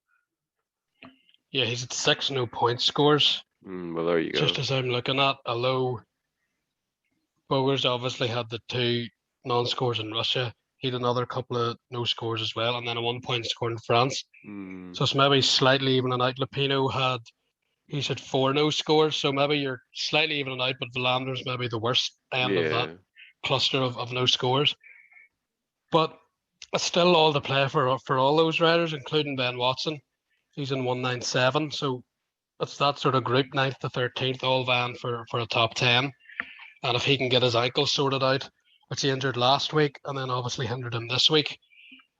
Yeah, he's at 6 no point scores. Well, there you go. Just as I'm looking at, although Bogers obviously had the 2 non-scores in Russia, he had another couple of no scores as well, and then a 1 point score in France. So it's maybe slightly evening out. Lupino he's had 4 no scores, so maybe you're slightly evening out, but Vlaanderen's maybe the worst end of that cluster of no scores. But it's still all to play for all those riders, including Ben Watson. He's in 197, so it's that sort of group, 9th to 13th, all vying for a top 10. And if he can get his ankle sorted out, which he injured last week, and then obviously hindered him this week,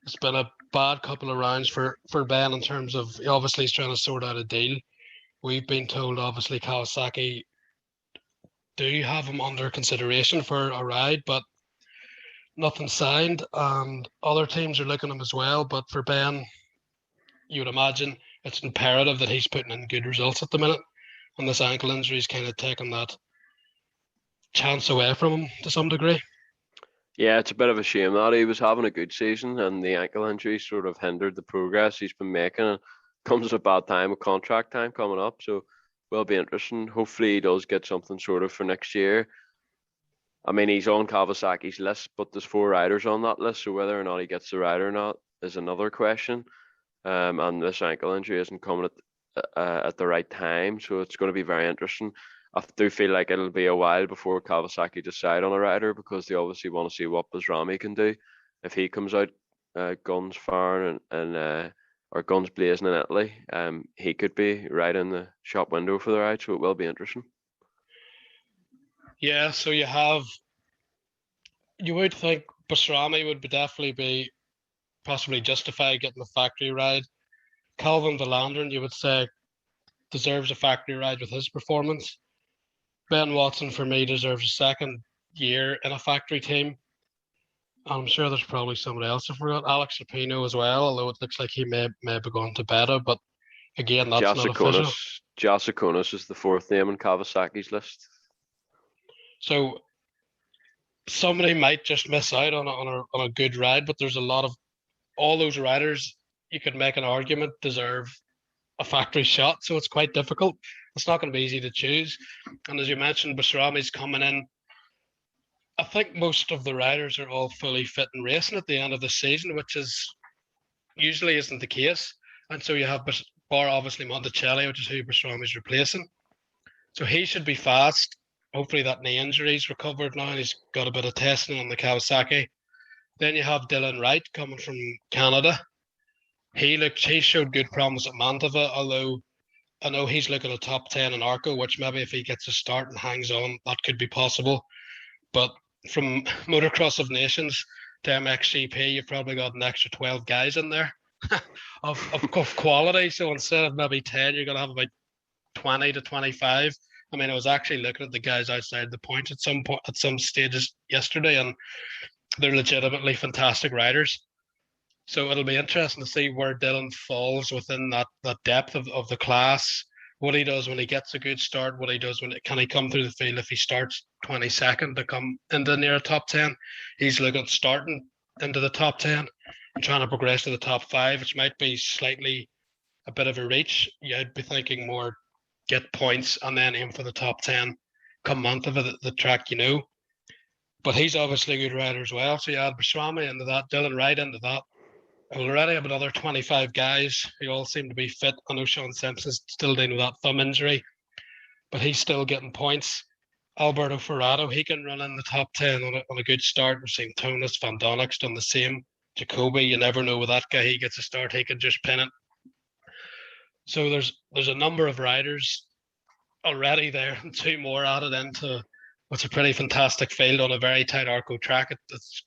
it's been a bad couple of rounds for Ben in terms of, obviously he's trying to sort out a deal. We've been told, obviously, Kawasaki do have him under consideration for a ride, but nothing signed, and other teams are looking at him as well. But for Ben, you would imagine it's imperative that he's putting in good results at the minute, and this ankle injury is kind of taking that chance away from him to some degree. Yeah, it's a bit of a shame that he was having a good season, and the ankle injury sort of hindered the progress he's been making. Comes at a bad time with contract time coming up, so will be interesting. Hopefully he does get something sorted for next year. I mean, he's on Kawasaki's list, but there's 4 riders on that list, so whether or not he gets the ride or not is another question. And this ankle injury isn't coming at the right time, so it's going to be very interesting. I do feel like it'll be a while before Kawasaki decide on a rider because they obviously want to see what Basrami can do. If he comes out guns firing and or guns blazing in Italy, he could be right in the shop window for the ride, so it will be interesting. Yeah, so you would think Basrami would definitely be possibly justified getting the factory ride. Calvin Vlaanderen, you would say, deserves a factory ride with his performance. Ben Watson, for me, deserves a second year in a factory team. I'm sure there's probably somebody else I forgot. Alex Lupino as well, although it looks like he may be going to beta. But again, that's not official. Jasakonis is the fourth name on Kawasaki's list. So somebody might just miss out on a good ride, but there's a lot of all those riders. You could make an argument deserve a factory shot, so it's quite difficult. It's not going to be easy to choose. And as you mentioned, Basrami's coming in. I think most of the riders are all fully fit and racing at the end of the season, which is usually isn't the case. And so you have bar obviously Monticelli, which is who Basrami's replacing. So he should be fast. Hopefully that knee injury's recovered now and he's got a bit of testing on the Kawasaki. Then you have Dylan Wright coming from Canada. He showed good promise at Mantova, although I know he's looking at top 10 in Arco, which maybe if he gets a start and hangs on, that could be possible. But from Motocross of Nations to MXGP, you've probably got an extra 12 guys in there of quality. So instead of maybe 10, you're going to have about 20 to 25. I mean, I was actually looking at the guys outside the point at some stages yesterday, and they're legitimately fantastic riders. So it'll be interesting to see where Dylan falls within that depth of the class, what he does when he gets a good start, what he does can he come through the field if he starts 22nd to come into near a top 10. He's looking at starting into the top 10 and trying to progress to the top 5, which might be slightly a bit of a reach. I'd be thinking more get points and then aim for the top 10 come month of the track, But he's obviously a good rider as well. So you add Basrami into that, Dylan Wright into that. We already have another 25 guys who all seem to be fit. I know Sean Simpson's still dealing with that thumb injury, but he's still getting points. Alberto Ferrado, he can run in the top 10 on a good start. We've seen Tonas, Van Donnick's done the same. Jacoby, you never know with that guy. He gets a start, he can just pin it. So there's a number of riders already there, and 2 more added into what's a pretty fantastic field on a very tight Arco track. It's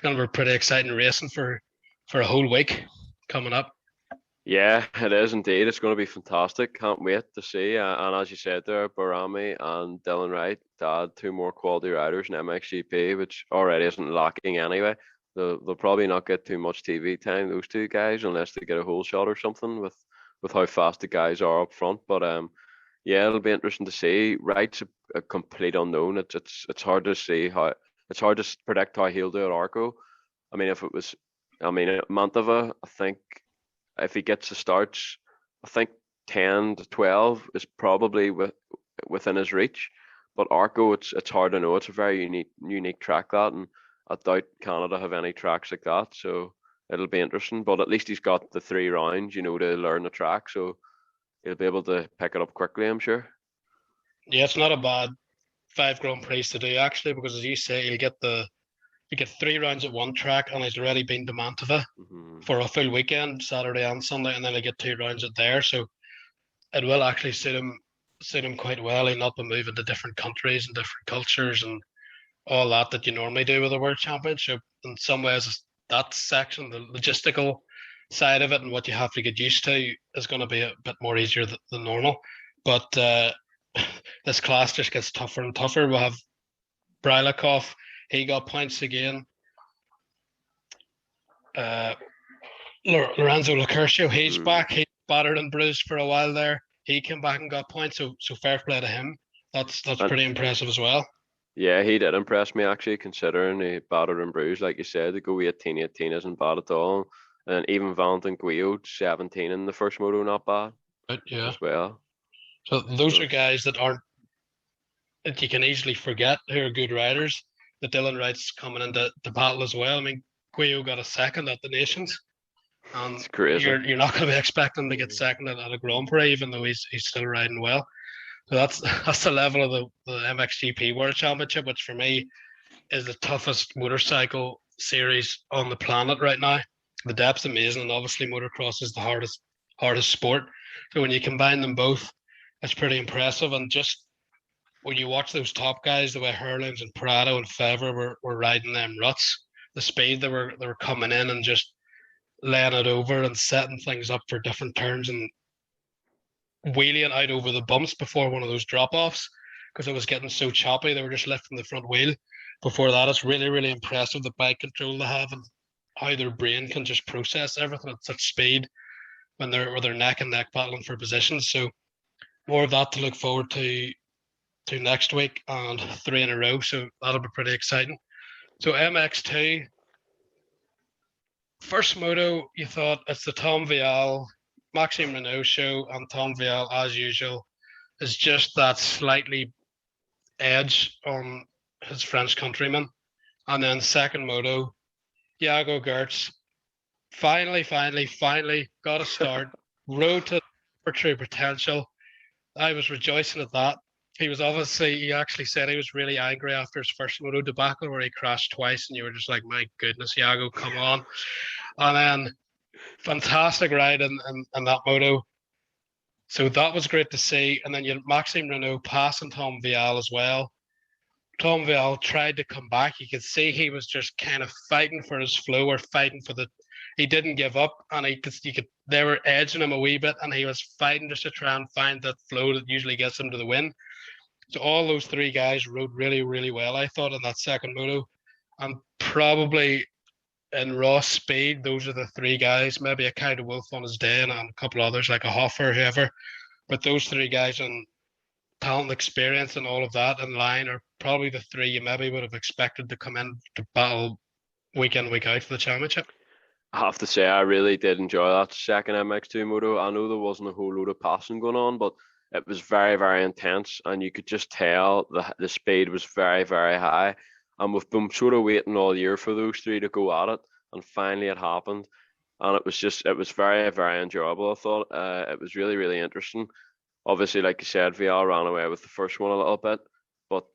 going to be pretty exciting racing for a whole week coming up. Yeah, it is indeed. It's going to be fantastic. Can't wait to see. And as you said there, Barami and Dylan Wright to add 2 more quality riders in MXGP, which already isn't lacking anyway. They'll probably not get too much TV time, those 2 guys, unless they get a whole shot or something with how fast the guys are up front. But yeah, it'll be interesting to see. Wright's a complete unknown. It's hard to see it's hard to predict how he'll do at Arco. I mean, at Mantova, I think if he gets the starts, I think 10 to 12 is probably within his reach. But Arco, it's hard to know. It's a very unique track, that, and I doubt Canada have any tracks like that. So it'll be interesting. But at least he's got the 3 rounds, to learn the track. So he'll be able to pick it up quickly, I'm sure. Yeah, it's not a bad 5 Grand Prix to do, actually, because as you say, you get 3 rounds at one track, and he's already been to Mantova for a full weekend, Saturday and Sunday, and then he get 2 rounds at there. So it will actually suit him quite well. He'll not be moving to different countries and different cultures and all that you normally do with a World Championship. In some ways, that section, the logistical side of it and what you have to get used to is going to be a bit more easier than normal. But this class just gets tougher and tougher. We'll have Brylikov. He got points again. Lorenzo Lacurcio, he's back. He battered and bruised for a while there. He came back and got points, so fair play to him. That's pretty impressive as well. Yeah, he did impress me, actually, considering he battered and bruised, like you said. To go 18-18 isn't bad at all. And even Valentin Guillot, 17 in the first moto, not bad. Yeah. As well. So those are guys that you can easily forget who are good riders. The Dylan Wright's coming into the battle as well. I mean, Guillot got a second at the Nations. And it's crazy. You're not going to be expecting to get second at a Grand Prix, even though he's still riding well. So that's the level of the MXGP World Championship, which for me is the toughest motorcycle series on the planet right now. The depth's amazing, and obviously motocross is the hardest sport. So when you combine them both, it's pretty impressive. And just when you watch those top guys, the way Herlings and Prado and Fevre were riding them ruts, the speed they were coming in and just laying it over and setting things up for different turns and wheeling out over the bumps before one of those drop-offs, because it was getting so choppy. They were just lifting the front wheel, before that, it's really, really impressive the bike control they have and how their brain can just process everything at such speed when they're neck and neck battling for positions. So more of that to look forward to next week and 3 in a row. So that'll be pretty exciting. So MX2, first moto, you thought it's the Tom Vial, Maxime Renault show, and Tom Vial, as usual, is just that slightly edge on his French countryman. And then second moto, Jago Gertz finally got a start, road to true potential. I was rejoicing at that. He actually said he was really angry after his first moto debacle where he crashed twice, and you were just like, my goodness, Iago, come on. And then fantastic ride in that moto. So that was great to see. And then you had Maxime Renault passing Tom Vial as well. Tom Vial tried to come back. You could see he was just kind of fighting for his flow or fighting for the. He didn't give up, and they were edging him a wee bit, and he was fighting just to try and find that flow that usually gets him to the win. So all those three guys rode really, really well, I thought, in that second moto. And probably in raw speed, those are the three guys, maybe a Kyle Wolf on his day and a couple others like a Hoffer, whoever. But those three guys on talent, experience, and all of that in line are probably the three you maybe would have expected to come in to battle week in, week out for the championship. I have to say, I really did enjoy that second MX2 moto. I know there wasn't a whole load of passing going on, but it was very, very intense, and you could just tell the speed was very, very high. And we've been sort of waiting all year for those three to go at it, and finally it happened. And it was very, very enjoyable, I thought. It was really, really interesting. Obviously, like you said, Vial ran away with the first one a little bit, but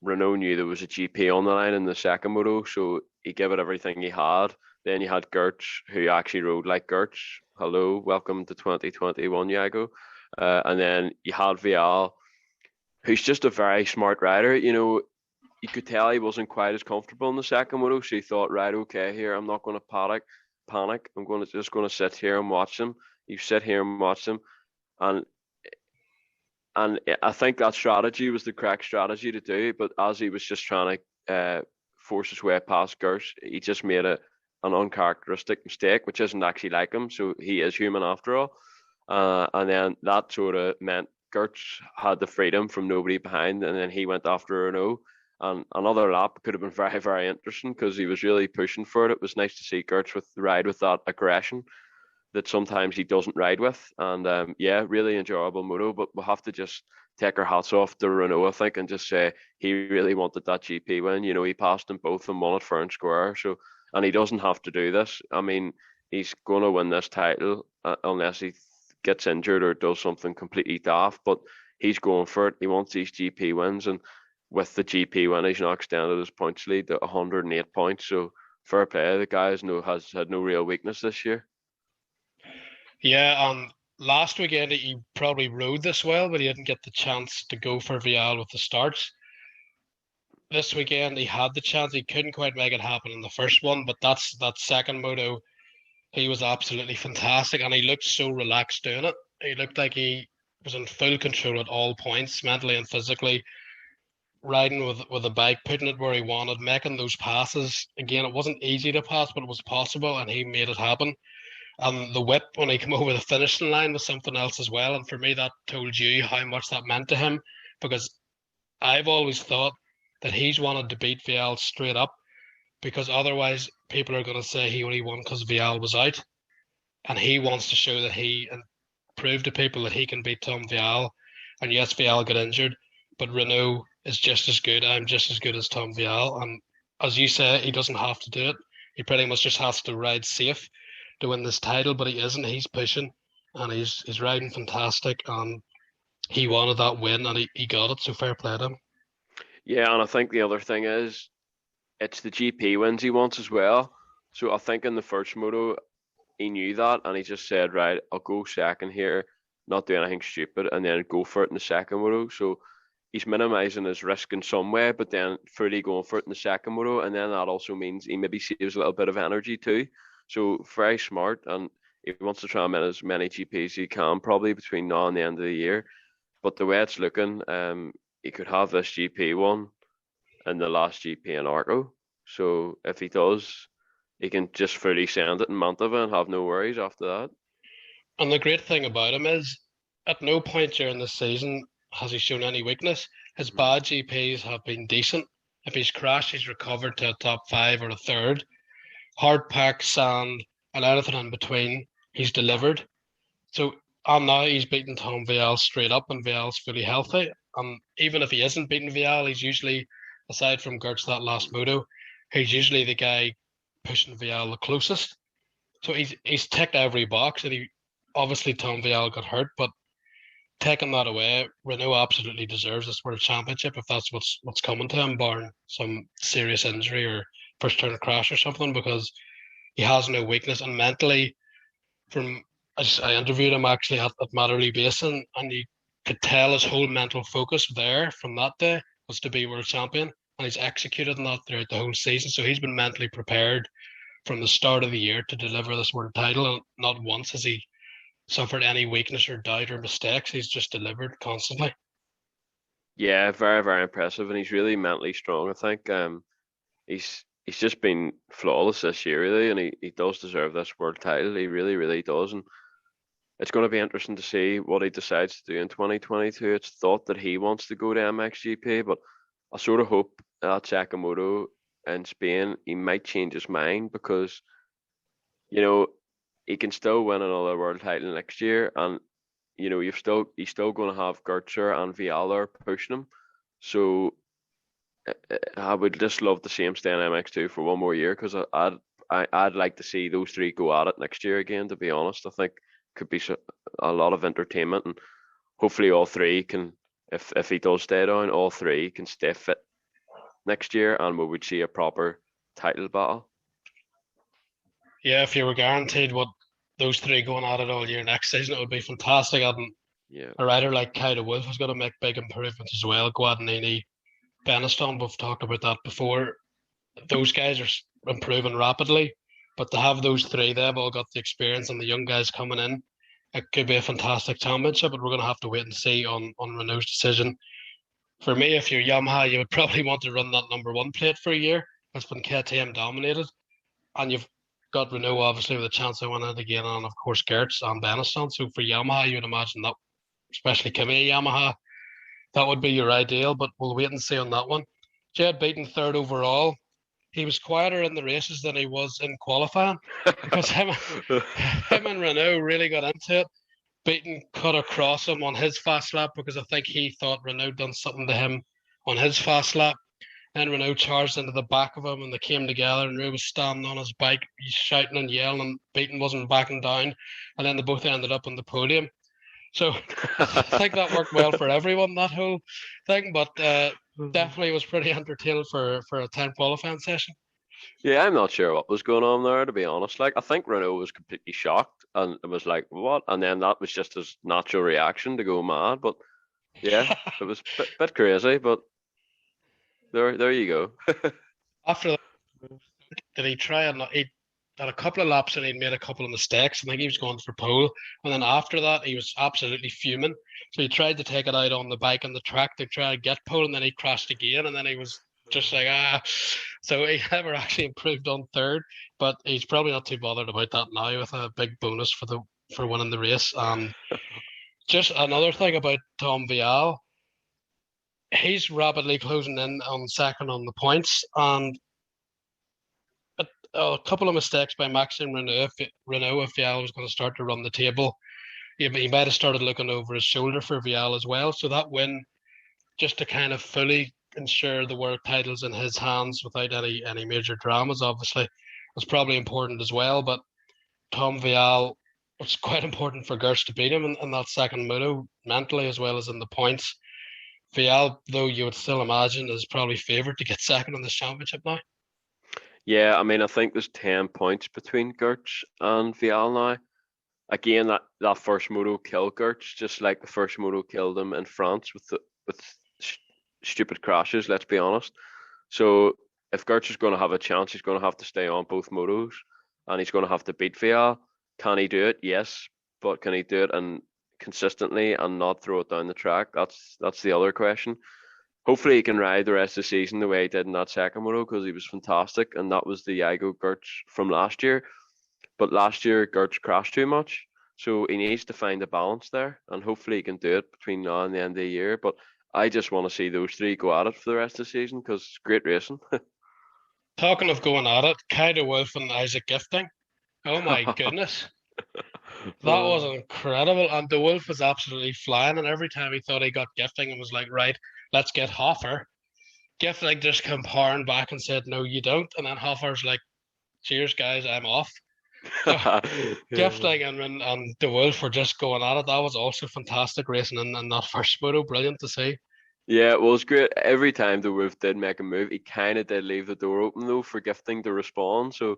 Renault knew there was a GP on the line in the second moto, so he gave it everything he had. Then you had Gertz, who actually rode like Gertz. Hello, welcome to 2021, Iago. And then you had Vial, who's just a very smart rider. You know, you could tell he wasn't quite as comfortable in the second moto, so he thought, right, okay, here, I'm not going to panic. I'm just going to sit here and watch him. You sit here and watch him. And I think that strategy was the correct strategy to do. But as he was just trying to force his way past Gertz, he just made an uncharacteristic mistake, which isn't actually like him. So he is human after all. And then that sort of meant Gertz had the freedom from nobody behind, and then he went after Renault. And another lap could have been very, very interesting because he was really pushing for it. It was nice to see Gertz ride with that aggression that sometimes he doesn't ride with. And yeah, really enjoyable moto. But we'll have to just take our hats off to Renault, I think, and just say he really wanted that GP win. You know, he passed them both and won it fair and square. So, and he doesn't have to do this. I mean, he's going to win this title unless he gets injured or does something completely daft. But he's going for it. He wants these GP wins, and with the GP win, he's now extended his points lead to 108 points. So fair play. The guy has had no real weakness this year. Yeah, last weekend he probably rode this well, but he didn't get the chance to go for Vial with the starts. This weekend he had the chance. He couldn't quite make it happen in the first one, but that second moto, he was absolutely fantastic, and he looked so relaxed doing it. He looked like he was in full control at all points, mentally and physically, riding with a bike, putting it where he wanted, making those passes. Again, it wasn't easy to pass, but it was possible, and he made it happen. And the whip when he came over the finishing line was something else as well. And for me, that told you how much that meant to him, because I've always thought that he's wanted to beat Vial straight up, because otherwise people are going to say he only won because Vial was out. And he wants to show that and prove to people that he can beat Tom Vial. And yes, Vial got injured, but Renault is just as good. I'm just as good as Tom Vial. And as you say, he doesn't have to do it. He pretty much just has to ride safe to win this title, but he isn't. He's pushing, and he's riding fantastic, and he wanted that win, and he got it. So fair play to him. Yeah, and I think the other thing is it's the GP wins he wants as well. So I think in the first moto he knew that, and he just said, right, I'll go second here, not do anything stupid, and then go for it in the second moto. So he's minimising his risk in some way, but then fully going for it in the second moto, and then that also means he maybe saves a little bit of energy too. So very smart, and he wants to try and win as many GPs as he can probably between now and the end of the year. But the way it's looking, he could have this GP one in the last GP in Arco. So if he does, he can just fully send it in Mantova and have no worries after that. And the great thing about him is, at no point during the season has he shown any weakness. His bad GPs have been decent. If he's crashed, he's recovered to a top 5 or a third. Hard pack, sand, and anything in between, he's delivered. So, and now he's beaten Tom Vial straight up, and Vial's fully healthy. And even if he isn't beating Vial, he's usually, aside from Gertz that last moto, he's usually the guy pushing Vial the closest. So he's ticked every box, and he obviously Tom Vial got hurt, but taking that away, Renault absolutely deserves this World Championship if that's what's coming to him, barring some serious injury or first turn crash or something, because he has no weakness. And mentally, I interviewed him actually at Matterley Basin, and you could tell his whole mental focus there from that day was to be world champion, and he's executed on that throughout the whole season. So he's been mentally prepared from the start of the year to deliver this world title, and not once has he suffered any weakness or doubt or mistakes. He's just delivered constantly. Yeah, very, very impressive, and he's really mentally strong. I think he's just been flawless this year, really, and he does deserve this world title. He really, really does, and it's going to be interesting to see what he decides to do in 2022. It's thought that he wants to go to MXGP, but I sort of hope that Sakamoto in Spain, he might change his mind, because he can still win another world title next year, and he's still going to have Gertzer and Viala pushing him. So I would just love to see him stay in MX2 for one more year, because I'd like to see those three go at it next year again. To be honest, I think could be a lot of entertainment, and hopefully all three can, if he does stay down, all three can stay fit next year, and we would see a proper title battle. Yeah, if you were guaranteed what those three going at it all year next season, it would be fantastic. And a rider like Kyle Wolf is going to make big improvements as well. Guadagnini, Beniston, we've talked about that before. Those guys are improving rapidly, but to have those three, they've all got the experience, and the young guys coming in, it could be a fantastic championship. But we're going to have to wait and see on Renault's decision. For me, if you're Yamaha, you would probably want to run that #1 plate for a year. It's been KTM dominated, and you've got Renault obviously with a chance of winning it again, and of course Gertz and Beniston. So for Yamaha, you would imagine that, especially Kimi Yamaha, that would be your ideal. But we'll wait and see on that one. Jed Beaton third overall. He was quieter in the races than he was in qualifying, because him and Renault really got into it. Beaton cut across him on his fast lap, because I think he thought Renault done something to him on his fast lap. Then Renault charged into the back of him, and they came together, and Renault was standing on his bike, shouting and yelling, and Beaton wasn't backing down. And then they both ended up on the podium. So I think that worked well for everyone, that whole thing. But definitely was pretty entertaining for a 10 qualifying session. Yeah, I'm not sure what was going on there, to be honest. Like, I think Renault was completely shocked, and it was like, what? And then that was just his natural reaction to go mad. But yeah, it was a bit crazy, but there you go. After that, did he try and he had a couple of laps and he'd made a couple of mistakes? I think he was going for pole. And then after that, he was absolutely fuming. So he tried to take it out on the bike on the track to try to get pole, and then he crashed again, and then he was just like, So he never actually improved on third, but he's probably not too bothered about that now, with a big bonus for winning the race. Just another thing about Tom Vial, he's rapidly closing in on second on the points, and a couple of mistakes by Max and Renault. If Vial was going to start to run the table, he might have started looking over his shoulder for Vial as well. So that win, just to kind of fully ensure the world titles in his hands without any major dramas, obviously, was probably important as well. But Tom Vial, it's quite important for Gertz to beat him in that second moto, mentally as well as in the points. Vial, though, you would still imagine, is probably favoured to get second in this championship now. Yeah, I mean, I think there's 10 points between Gertz and Vial now. Again, that first moto killed Gertz, just like the first moto killed him in France with stupid crashes, let's be honest. So if Gertz is going to have a chance, he's going to have to stay on both motos, and he's going to have to beat Vial. Can he do it? Yes, but can he do it and consistently and not throw it down the track? That's the other question. hopefully he can ride the rest of the season the way he did in that second moto, because he was fantastic, and that was the Igo Gertz from last year. But last year Gertz crashed too much, so he needs to find a balance there, and hopefully he can do it between now and the end of the year. But I just want to see those three go at it for the rest of the season, because it's great racing. Talking of going at it, Kai de Wolf and Isaac Gifting. Oh my goodness. That was incredible. And de Wolf was absolutely flying. And every time he thought he got Gifting and was like, right, let's get Hoffer, Gifting just came powering back and said, no, you don't. And then Hoffer's like, cheers, guys, I'm off. So Gifting and de Wolf were just going at it. That was also fantastic racing in that first moto. Brilliant to see. Yeah, well, it's great. Every time the Wolf did make a move, he kind of did leave the door open though for Gifting to respond. So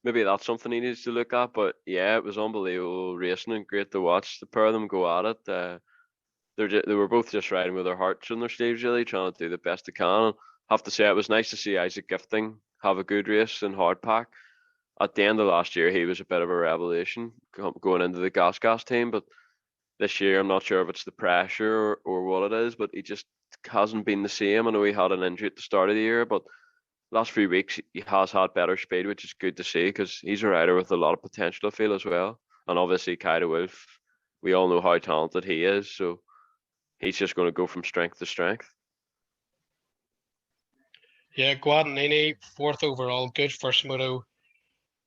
maybe that's something he needs to look at. But yeah, it was unbelievable racing and great to watch the pair of them go at it. They were both just riding with their hearts on their sleeves, really trying to do the best they can. And I have to say, it was nice to see Isaac Gifting have a good race in hardpack. At the end of last year, he was a bit of a revelation going into the Gas team, but this year I'm not sure if it's the pressure or what it is, but he just hasn't been the same. I know he had an injury at the start of the year, but last few weeks he has had better speed, which is good to see, because he's a rider with a lot of potential, I feel, as well. And obviously Kai de Wolf, we all know how talented he is, so he's just going to go from strength to strength. Yeah, Guadagnini, fourth overall, good first moto.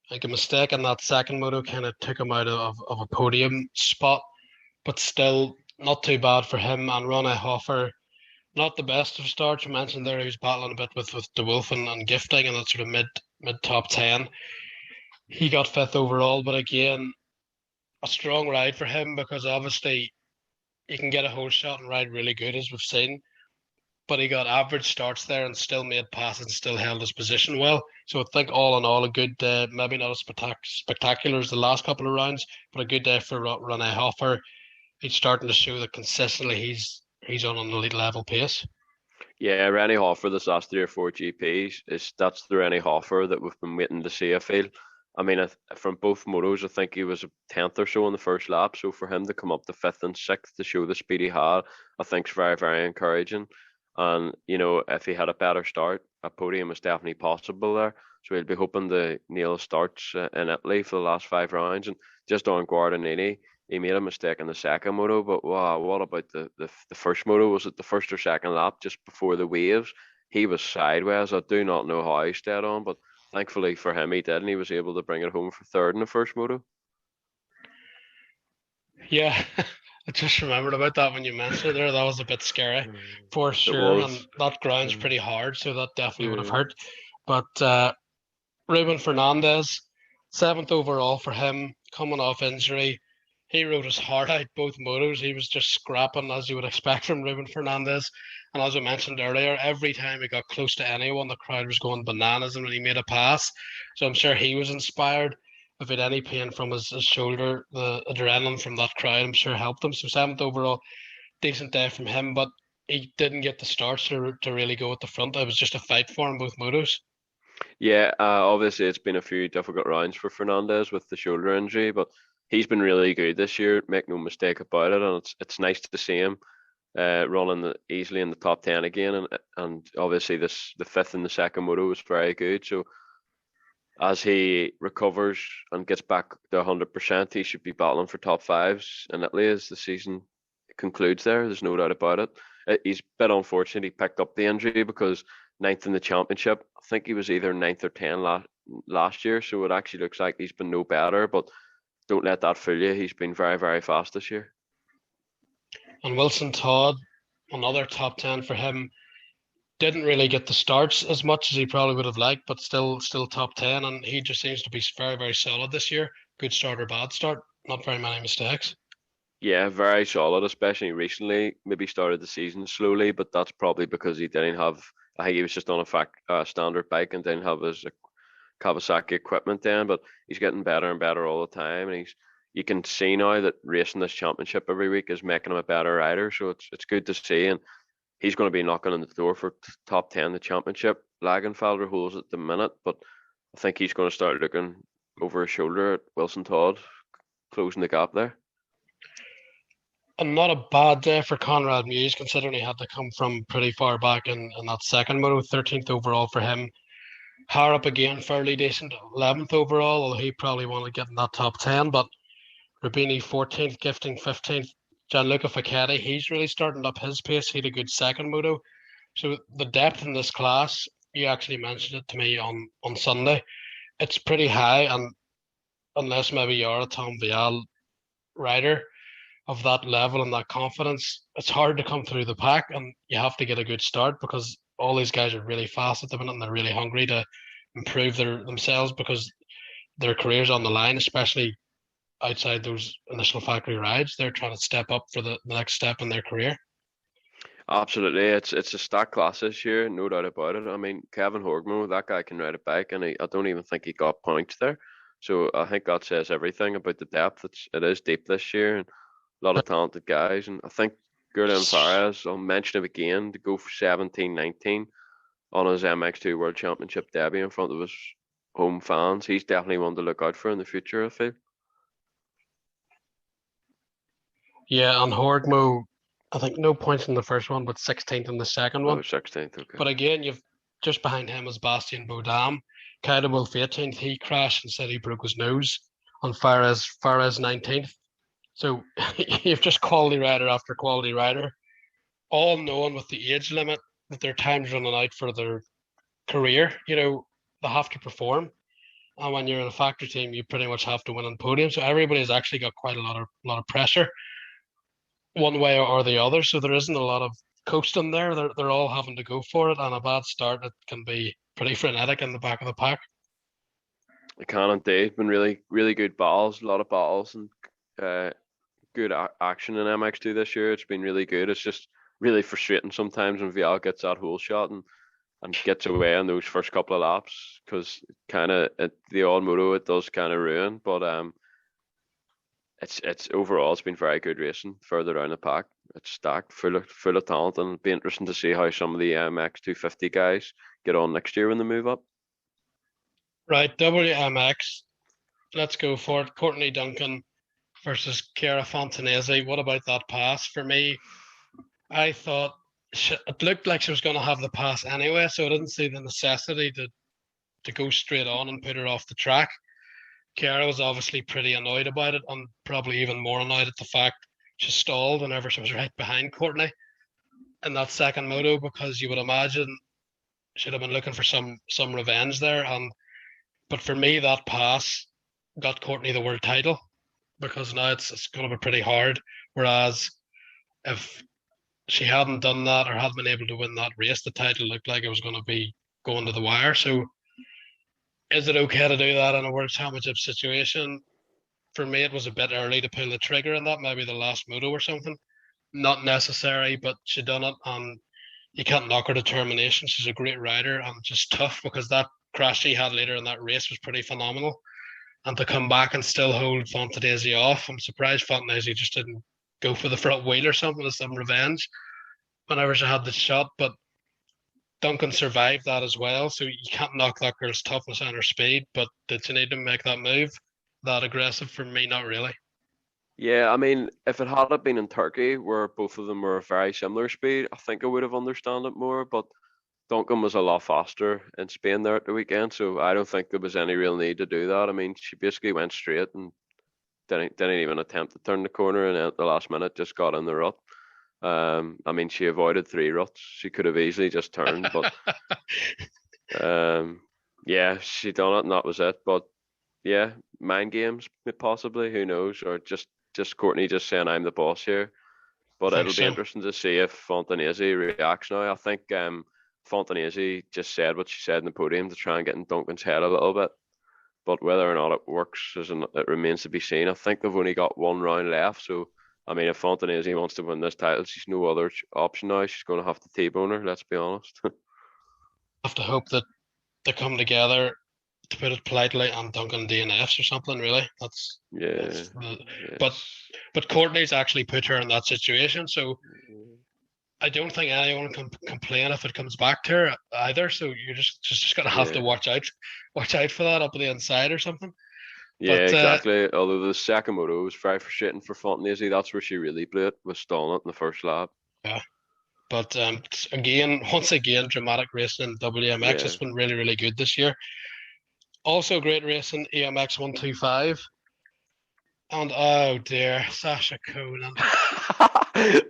Like a mistake in that second moto kind of took him out of a podium spot, but still not too bad for him. And Ronnie Hoffer, not the best of starts. You mentioned there he was battling a bit with de Wolf and Gifting and that sort of mid top 10. He got fifth overall, but again, a strong ride for him because obviously he can get a whole shot and ride really good as we've seen. But he got average starts there and still made passes and still held his position well. So I think all in all, a good day, maybe not as spectacular as the last couple of rounds, but a good day for Ronnie Hoffer. He's starting to show that consistently he's on an elite level pace. Yeah, Ronnie Hoffer this last 3 or 4 GPs that's the Ronnie Hoffer that we've been waiting to see. I feel. I mean, from both motos, I think he was a 10th or so in the first lap. So for him to come up to 5th and 6th to show the speed he had, I think is very, very encouraging. And if he had a better start, a podium is definitely possible there. So he'll be hoping to nail starts in Italy for the last 5 rounds. And just on Guadagnini, he made a mistake in the second moto, but wow, what about the first moto? Was it the first or second lap just before the waves? He was sideways. I do not know how he stayed on, but thankfully for him, he did, and he was able to bring it home for third in the first moto. Yeah, I just remembered about that when you mentioned it there. That was a bit scary for sure. And that ground's pretty hard, so that definitely would have hurt. But Reuben Fernandez, 7th overall for him, coming off injury. He rode his heart out both motos. He was just scrapping, as you would expect from Reuben Fernandez. And as I mentioned earlier, every time he got close to anyone, the crowd was going bananas and when he made a pass. So I'm sure he was inspired. If he had any pain from his shoulder, the adrenaline from that crowd, I'm sure helped him. So 7th overall, decent day from him, but he didn't get the starts to really go at the front. It was just a fight for him, both motos. Yeah, obviously it's been a few difficult rounds for Fernandez with the shoulder injury, but he's been really good this year. Make no mistake about it, and it's nice to see him running easily in the top 10 again. And obviously the 5th in the second moto was very good. So as he recovers and gets back to 100%, he should be battling for top fives in Italy as the season concludes there. There's no doubt about it. He's a bit unfortunate he picked up the injury because 9th in the championship. I think he was either 9th or 10 last year, so it actually looks like he's been no better, but don't let that fool you. He's been very, very fast this year. And Wilson Todd, another top 10 for him, didn't really get the starts as much as he probably would have liked, but still top 10, and he just seems to be very, very solid this year. Good start or bad start, not very many mistakes. Yeah, very solid, especially recently. Maybe started the season slowly, but that's probably because he didn't have. I think he was just on a standard bike and didn't have his Kawasaki equipment then. But he's getting better and better all the time, and you can see now that racing this championship every week is making him a better rider. So it's good to see, and he's going to be knocking on the door for top 10 the championship. Lagenfelder holds at the minute, but I think he's going to start looking over his shoulder at Wilson Todd, closing the gap there. And not a bad day for Conrad Muse, considering he had to come from pretty far back in that second moto, 13th overall for him. Harrop again, fairly decent, 11th overall, although he probably wanted to get in that top 10. But Rubini 14th, Gifting 15th. Gianluca Facchetti, he's really starting up his pace. He had a good second moto. So the depth in this class, you actually mentioned it to me on Sunday, it's pretty high. And unless maybe you're a Tom Vial rider of that level and that confidence, it's hard to come through the pack, and you have to get a good start because all these guys are really fast at the minute and they're really hungry to improve themselves because their careers on the line, especially outside those initial factory rides. They're trying to step up for the next step in their career. Absolutely, it's a stacked class this year, no doubt about it. I mean, Kevin Horgmo, that guy can ride a bike, and I don't even think he got points there. So I think that says everything about the depth. It is deep this year, and a lot of talented guys. And I think Gurlan Fares, I'll mention him again, to go for 17-19 on his MX2 World Championship debut in front of his home fans. He's definitely one to look out for in the future, I feel. Yeah, and Horgmo, I think no points in the first one, but 16th in the second one. Oh, 16th, okay. But again, you've just behind him is Bastien Bodam. Kyle Wolf 18th, he crashed and said he broke his nose. On Fares 19th. So you've just quality rider after quality rider, all knowing with the age limit that their time's running out for their career. They have to perform. And when you're in a factory team, you pretty much have to win on podium. So everybody's actually got quite a lot of pressure, one way or the other. So there isn't a lot of coasting there. They're all having to go for it, and a bad start, it can be pretty frenetic in the back of the pack. It can indeed. Been really, really good battles, a lot of battles, and good action in MX2 this year. It's been really good. It's just really frustrating sometimes when Vial gets that hole shot and gets away on those first couple of laps, because kind of the odd moto it does kind of ruin. But it's overall it's been very good racing further down the pack. It's stacked, full of talent, and it'll be interesting to see how some of the MX 250 guys get on next year when they move up. Right, WMX. Let's go for it. Courtney Duncan versus Cara Fontanezy. What about that pass? For me, I thought it looked like she was going to have the pass anyway, so I didn't see the necessity to go straight on and put her off the track. Cara was obviously pretty annoyed about it, and probably even more annoyed at the fact she stalled whenever she was right behind Courtney in that second moto, because you would imagine she'd have been looking for some revenge there. But for me, that pass got Courtney the world title, because now it's going to be pretty hard. Whereas if she hadn't done that or hadn't been able to win that race, the title looked like it was going to be going to the wire. So is it okay to do that in a World Championship situation? For me, it was a bit early to pull the trigger on that, maybe the last moto or something. Not necessary, but she done it, and you can't knock her determination. She's a great rider and just tough, because that crash she had later in that race was pretty phenomenal. And to come back and still hold Fontanezy off, I'm surprised Fontanezy just didn't go for the front wheel or something as some revenge whenever she had the shot. But Duncan survived that as well, so you can't knock that girl's toughness and her speed. But did she need to make that move that aggressive? For me, not really. Yeah, I mean, if it had been in Turkey, where both of them were very similar speed, I think I would have understood it more. But Duncan was a lot faster in Spain there at the weekend, so I don't think there was any real need to do that. I mean, she basically went straight and didn't even attempt to turn the corner, and at the last minute just got in the rut. I mean, she avoided 3 ruts. She could have easily just turned, but yeah, she done it, and that was it. But yeah, mind games possibly, who knows, or just Courtney just saying I'm the boss here. But it'll be interesting to see if Fontanezy reacts now. I think Fontanezy just said what she said in the podium to try and get in Duncan's head a little bit. But whether or not it works, it remains to be seen. I think they've only got 1 round left, so I mean, if Fontanezy wants to win this title, she's no other option now. She's going to have to T-bone her, let's be honest. Have to hope that they come together, to put it politely, and Duncan DNFs or something. Really, that's But Courtney's actually put her in that situation, so I don't think anyone can complain if it comes back to her either. So you're just gonna have to watch out for that up on the inside or something. Yeah, But exactly. Although the second moto was very frustrating for Fontanezy. That's where she really blew it, was stalling it in the first lap. yeah, but again, once again, dramatic racing in WMX. Yeah. It's been really, really good this year. Also, great racing AMX 125. And oh dear, Sasha Conan.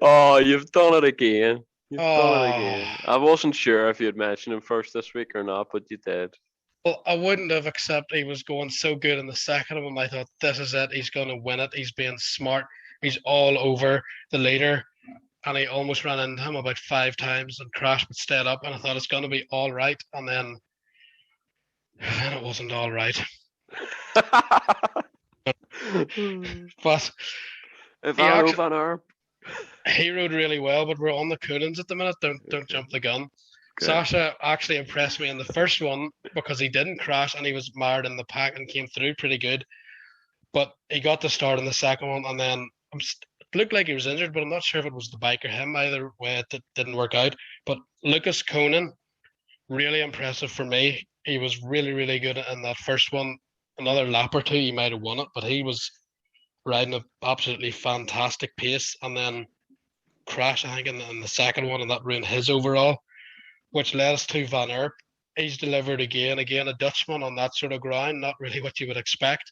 Oh, you've done it again. You've done it Oh, again. I wasn't sure if you'd mentioned him first this week or not, but you did. well, I wouldn't have accepted he was going so good in the second of him. I thought, this is it. He's going to win it. He's being smart. He's all over the leader. And he almost ran into him about 5 times and crashed but stayed up. And I thought it's going to be all right. And then it wasn't all right. But If he I actually Van Arp. he rode really well. But we're on the Conans at the minute. Don't Okay. jump the gun. Okay. Sasha actually impressed me in the first one because he didn't crash and he was mired in the pack and came through pretty good. But he got the start in the second one, and then it looked like he was injured, but I'm not sure if it was the bike or him. Either way, it didn't work out. But Lucas Conan, really impressive for me. He was really, really good in that first one. Another lap or two, he might have won it, but he was riding an absolutely fantastic pace, and then crash, I think, in the second one, and that ruined his overall, which led us to Van Erp. He's delivered again, a Dutchman on that sort of ground, not really what you would expect,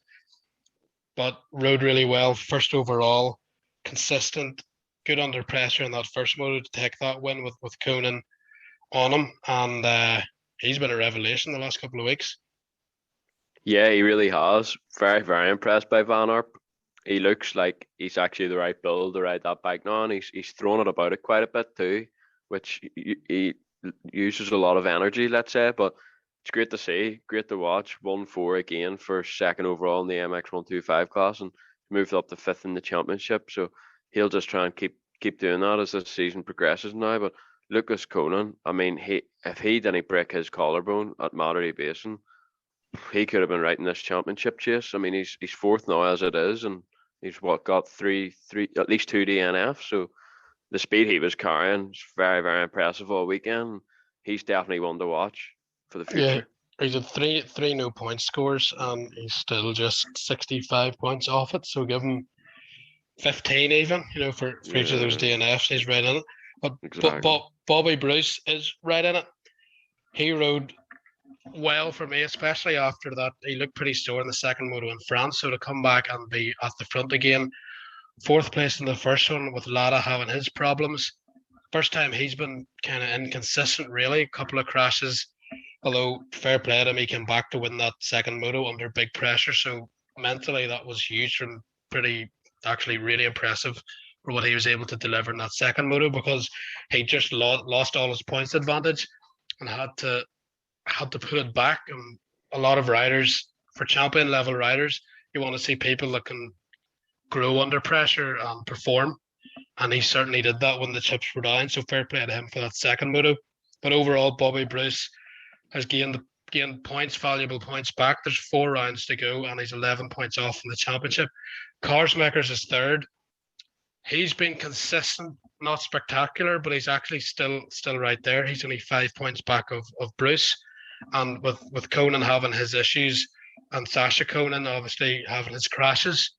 but rode really well. First overall, consistent, good under pressure in that first moto to take that win with Conan on him. And he's been a revelation the last couple of weeks. Yeah, he really has. Very, very impressed by Van Arp. He looks like he's actually the right build to ride that bike now, and he's thrown it about it quite a bit too, which he uses a lot of energy, let's say. But it's great to see, great to watch. 1-4 again for second overall in the MX 125 class, and moved up to fifth in the championship. So he'll just try and keep doing that as the season progresses now. But Lucas Conan, I mean, if he didn't break his collarbone at Mattery Basin, he could have been right in this championship chase. I mean, he's fourth now as it is, and he's got three at least two DNFs. So the speed he was carrying is very, very impressive all weekend. He's definitely one to watch for the Yeah, future. he's had three no point scores, and he's still just 65 points off it. So give him 15 even, for each of those Yeah, DNFs. He's right in it. But exactly. Bobby Bruce is right in it. He rode well for me, especially after that. He looked pretty sore in the second moto in France. So to come back and be at the front again, fourth place in the first one with Lada having his problems. First time he's been kind of inconsistent, really. A couple of crashes. Although fair play to him, he came back to win that second moto under big pressure. So mentally, that was huge and pretty, actually, really impressive for what he was able to deliver in that second moto because he just lost all his points advantage and had to put it back. And a lot of riders, for champion level riders, you want to see people that can grow under pressure and perform. And he certainly did that when the chips were down. So fair play to him for that second moto. But overall, Bobby Bruce has gained points, valuable points back. There's 4 rounds to go, and he's 11 points off in the championship. Carsmakers is third. He's been consistent, not spectacular, but he's actually still right there. He's only 5 points back of Bruce, and with Conan having his issues and Sasha Conan obviously having his crashes,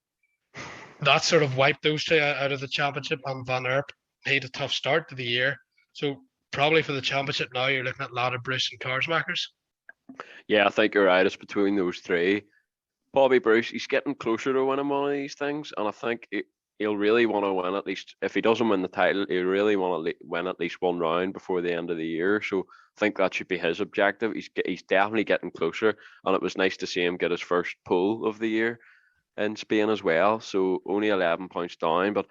that sort of wiped those two out of the championship. And Van Erp had a tough start to the year, so probably for the championship now you're looking at Lada, Bruce, and Carsmakers. Yeah, I think you're right. It's between those three. Bobby Bruce, he's getting closer to winning one of these things, and I think he'll really want to win at least. If he doesn't win the title, he'll really want to win at least one round before the end of the year. So I think that should be his objective. He's definitely getting closer, and it was nice to see him get his first pole of the year in Spain as well. So only 11 points down, but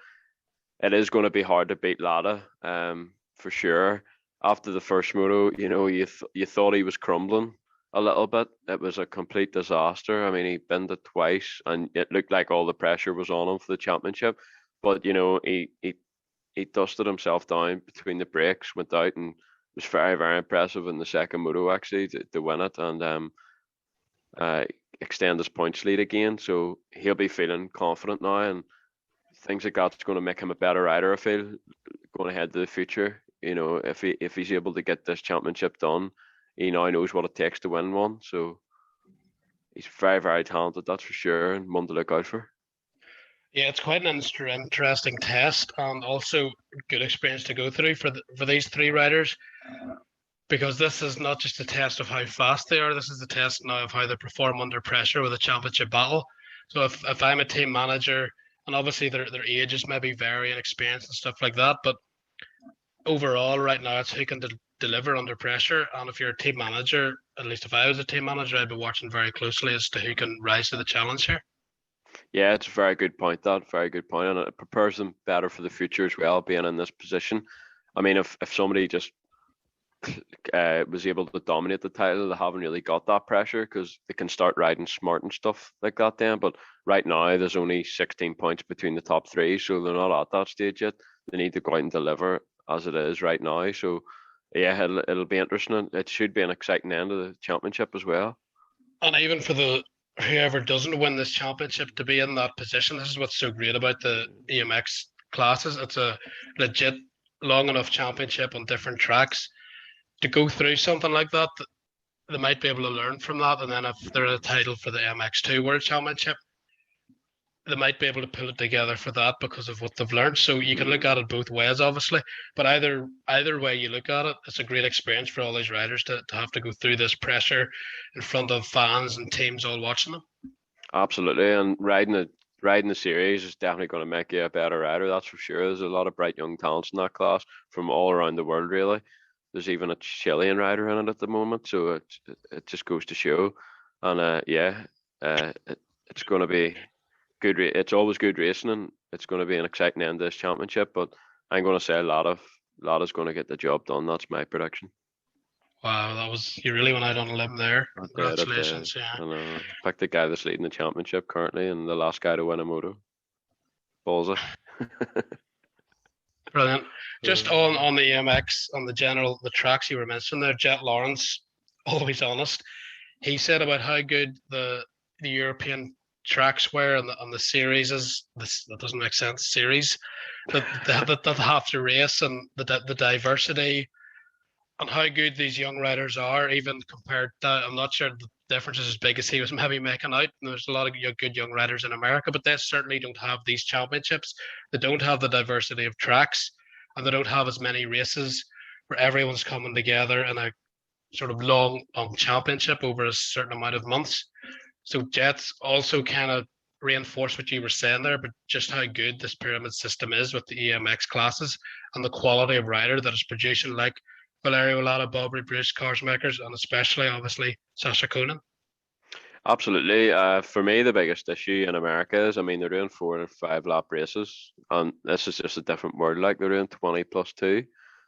it is going to be hard to beat Lada, for sure. After the first moto, you thought he was crumbling a little bit. It was a complete disaster. I mean, he bent it twice, and it looked like all the pressure was on him for the championship. But he dusted himself down between the breaks, went out, and was very, very impressive in the second moto actually to win it and uh, extend his points lead again. So he'll be feeling confident now, and things like that's going to make him a better rider. I feel going ahead to the future. If he's able to get this championship done, he now knows what it takes to win one. So he's very, very talented, that's for sure, and one to look out for. Yeah, it's quite an interesting test and also good experience to go through for these three riders, because this is not just a test of how fast they are. This is a test now of how they perform under pressure with a championship battle. So if I'm a team manager, and obviously their ages maybe vary and experience and stuff like that, but overall right now it's who can deliver under pressure. And if you're a team manager, at least if I was a team manager, I'd be watching very closely as to who can rise to the challenge here. Yeah, it's a very good point, that very good point, and it prepares them better for the future as well, being in this position. I mean, if somebody just was able to dominate the title, they haven't really got that pressure because they can start riding smart and stuff like that then. But right now, there's only 16 points between the top three, so they're not at that stage yet. They need to go out and deliver as it is right now. So yeah, it'll be interesting. It should be an exciting end of the championship as well. And even for the whoever doesn't win this championship to be in that position, this is what's so great about the EMX classes. It's a legit long enough championship on different tracks to go through something like that. They might be able to learn from that, and then if they're in a title for the MX2 World Championship, they might be able to pull it together for that because of what they've learned. So you can look at it both ways, obviously. But either way you look at it, it's a great experience for all these riders to have to go through this pressure in front of fans and teams all watching them. Absolutely, and riding the series is definitely going to make you a better rider. That's for sure. There's a lot of bright young talents in that class from all around the world, really. There's even a Chilean rider in it at the moment, so it just goes to show. And it's going to be good. It's always good racing, and it's going to be an exciting end to this championship. But I'm going to say Lada's going to get the job done. That's my prediction. Wow, you really went out on a limb there. I did, Congratulations, yeah. And picked the guy that's leading the championship currently, and the last guy to win a moto. Ballsy. Brilliant. Just on the EMX, on the tracks you were mentioning there, Jet Lawrence, always honest. He said about how good the European tracks were and the series is that doesn't make sense. Series that have to race, and the diversity and how good these young riders are, even compared to, I'm not sure the difference is as big as he was maybe making out. And there's a lot of good young riders in America, but they certainly don't have these championships. They don't have the diversity of tracks, and they don't have as many races where everyone's coming together in a sort of long championship over a certain amount of months. So Jets also kind of reinforce what you were saying there, but just how good this pyramid system is with the EMX classes and the quality of rider that is producing, like Valerio Lada, Bobby Bruce, cars makers, and especially, obviously, Sasha Conan. Absolutely. For me, the biggest issue in America is, I mean, they're doing 4 and 5 lap races, and this is just a different world. Like, they're doing 20 plus 2.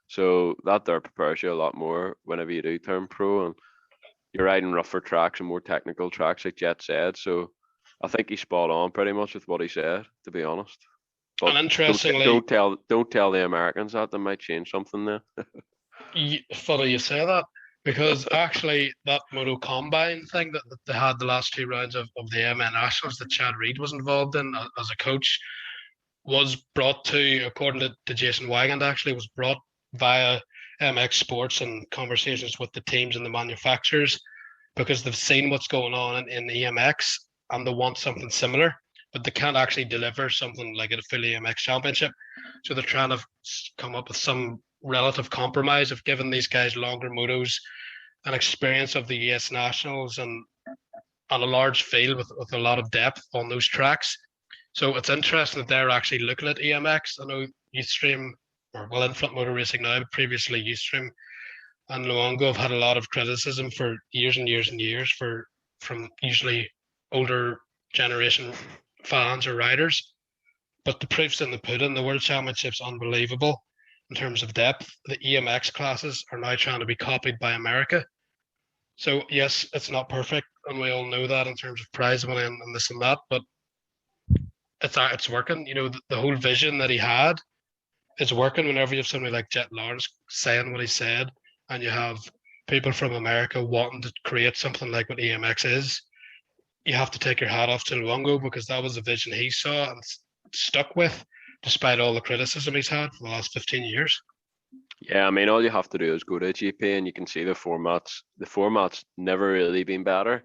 So that there prepares you a lot more whenever you do turn pro, and you're riding rougher tracks and more technical tracks, like Jet said. So I think he's spot on pretty much with what he said, to be honest. But and interestingly, don't tell the Americans that. They might change something there. Funny you say that, because actually that Moto Combine thing that they had the last 2 rounds of the MN Nationals that Chad Reed was involved in as a coach was brought to, according to Jason Wygand, actually was brought via MX Sports and conversations with the teams and the manufacturers, because they've seen what's going on in EMX and they want something similar, but they can't actually deliver something like a full EMX championship. So they're trying to come up with some relative compromise of giving these guys longer motos and experience of the US Nationals and a large field with a lot of depth on those tracks. So it's interesting that they're actually looking at EMX. I know Ustream, or well, Infront Motor Racing now, but previously Ustream and Luongo have had a lot of criticism for years and years and years from usually older generation fans or riders. But the proof's in the pudding. The World Championship's unbelievable in terms of depth. The EMX classes are now trying to be copied by America. So yes, it's not perfect, and we all know that in terms of prize money and this and that, but it's working. You know, the whole vision that he had is working whenever you have somebody like Jet Lawrence saying what he said, and you have people from America wanting to create something like what EMX is. You have to take your hat off to Luongo, because that was the vision he saw and stuck with, despite all the criticism he's had for the last 15 years. Yeah, I mean, all you have to do is go to GP and you can see the format's never really been better.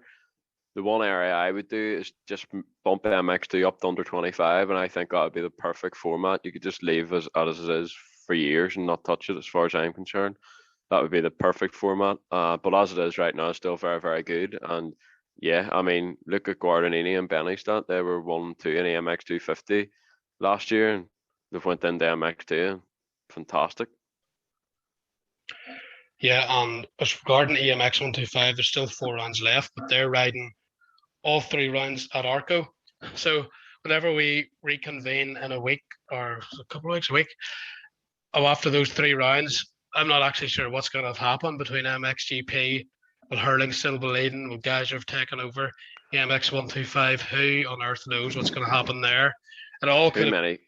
The one area I would do is just bump MX2 up to under 25, and I think that would be the perfect format. You could just leave as it is for years and not touch it, as far as I'm concerned. That would be the perfect format. But as it is right now, it's still very, very good. And yeah, I mean, look at Guardini and Benny. They were 1-2 in the MX250 last year, and they've went into MX2. Fantastic. Yeah, and as regarding EMX 125, there's still 4 rounds left, but they're riding all 3 rounds at Arco. So whenever we reconvene in a week or a couple of weeks, a week, after those 3 rounds, I'm not actually sure what's going to happen between MXGP, will hurling still be leading, will guys have taken over MX 125? Who on earth knows what's going to happen there? It all Too many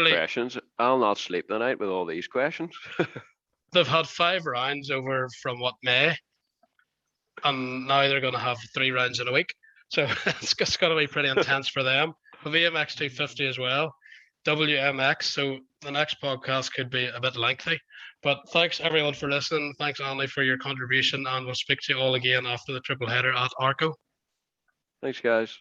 questions. I'll not sleep tonight with all these questions. They've had 5 rounds over from May, and now they're going to have 3 rounds in a week. So it's going to be pretty intense for them. The VMX 250 as well, WMX. So the next podcast could be a bit lengthy. But thanks everyone for listening. Thanks, Andy, for your contribution, and we'll speak to you all again after the triple header at Arco. Thanks, guys.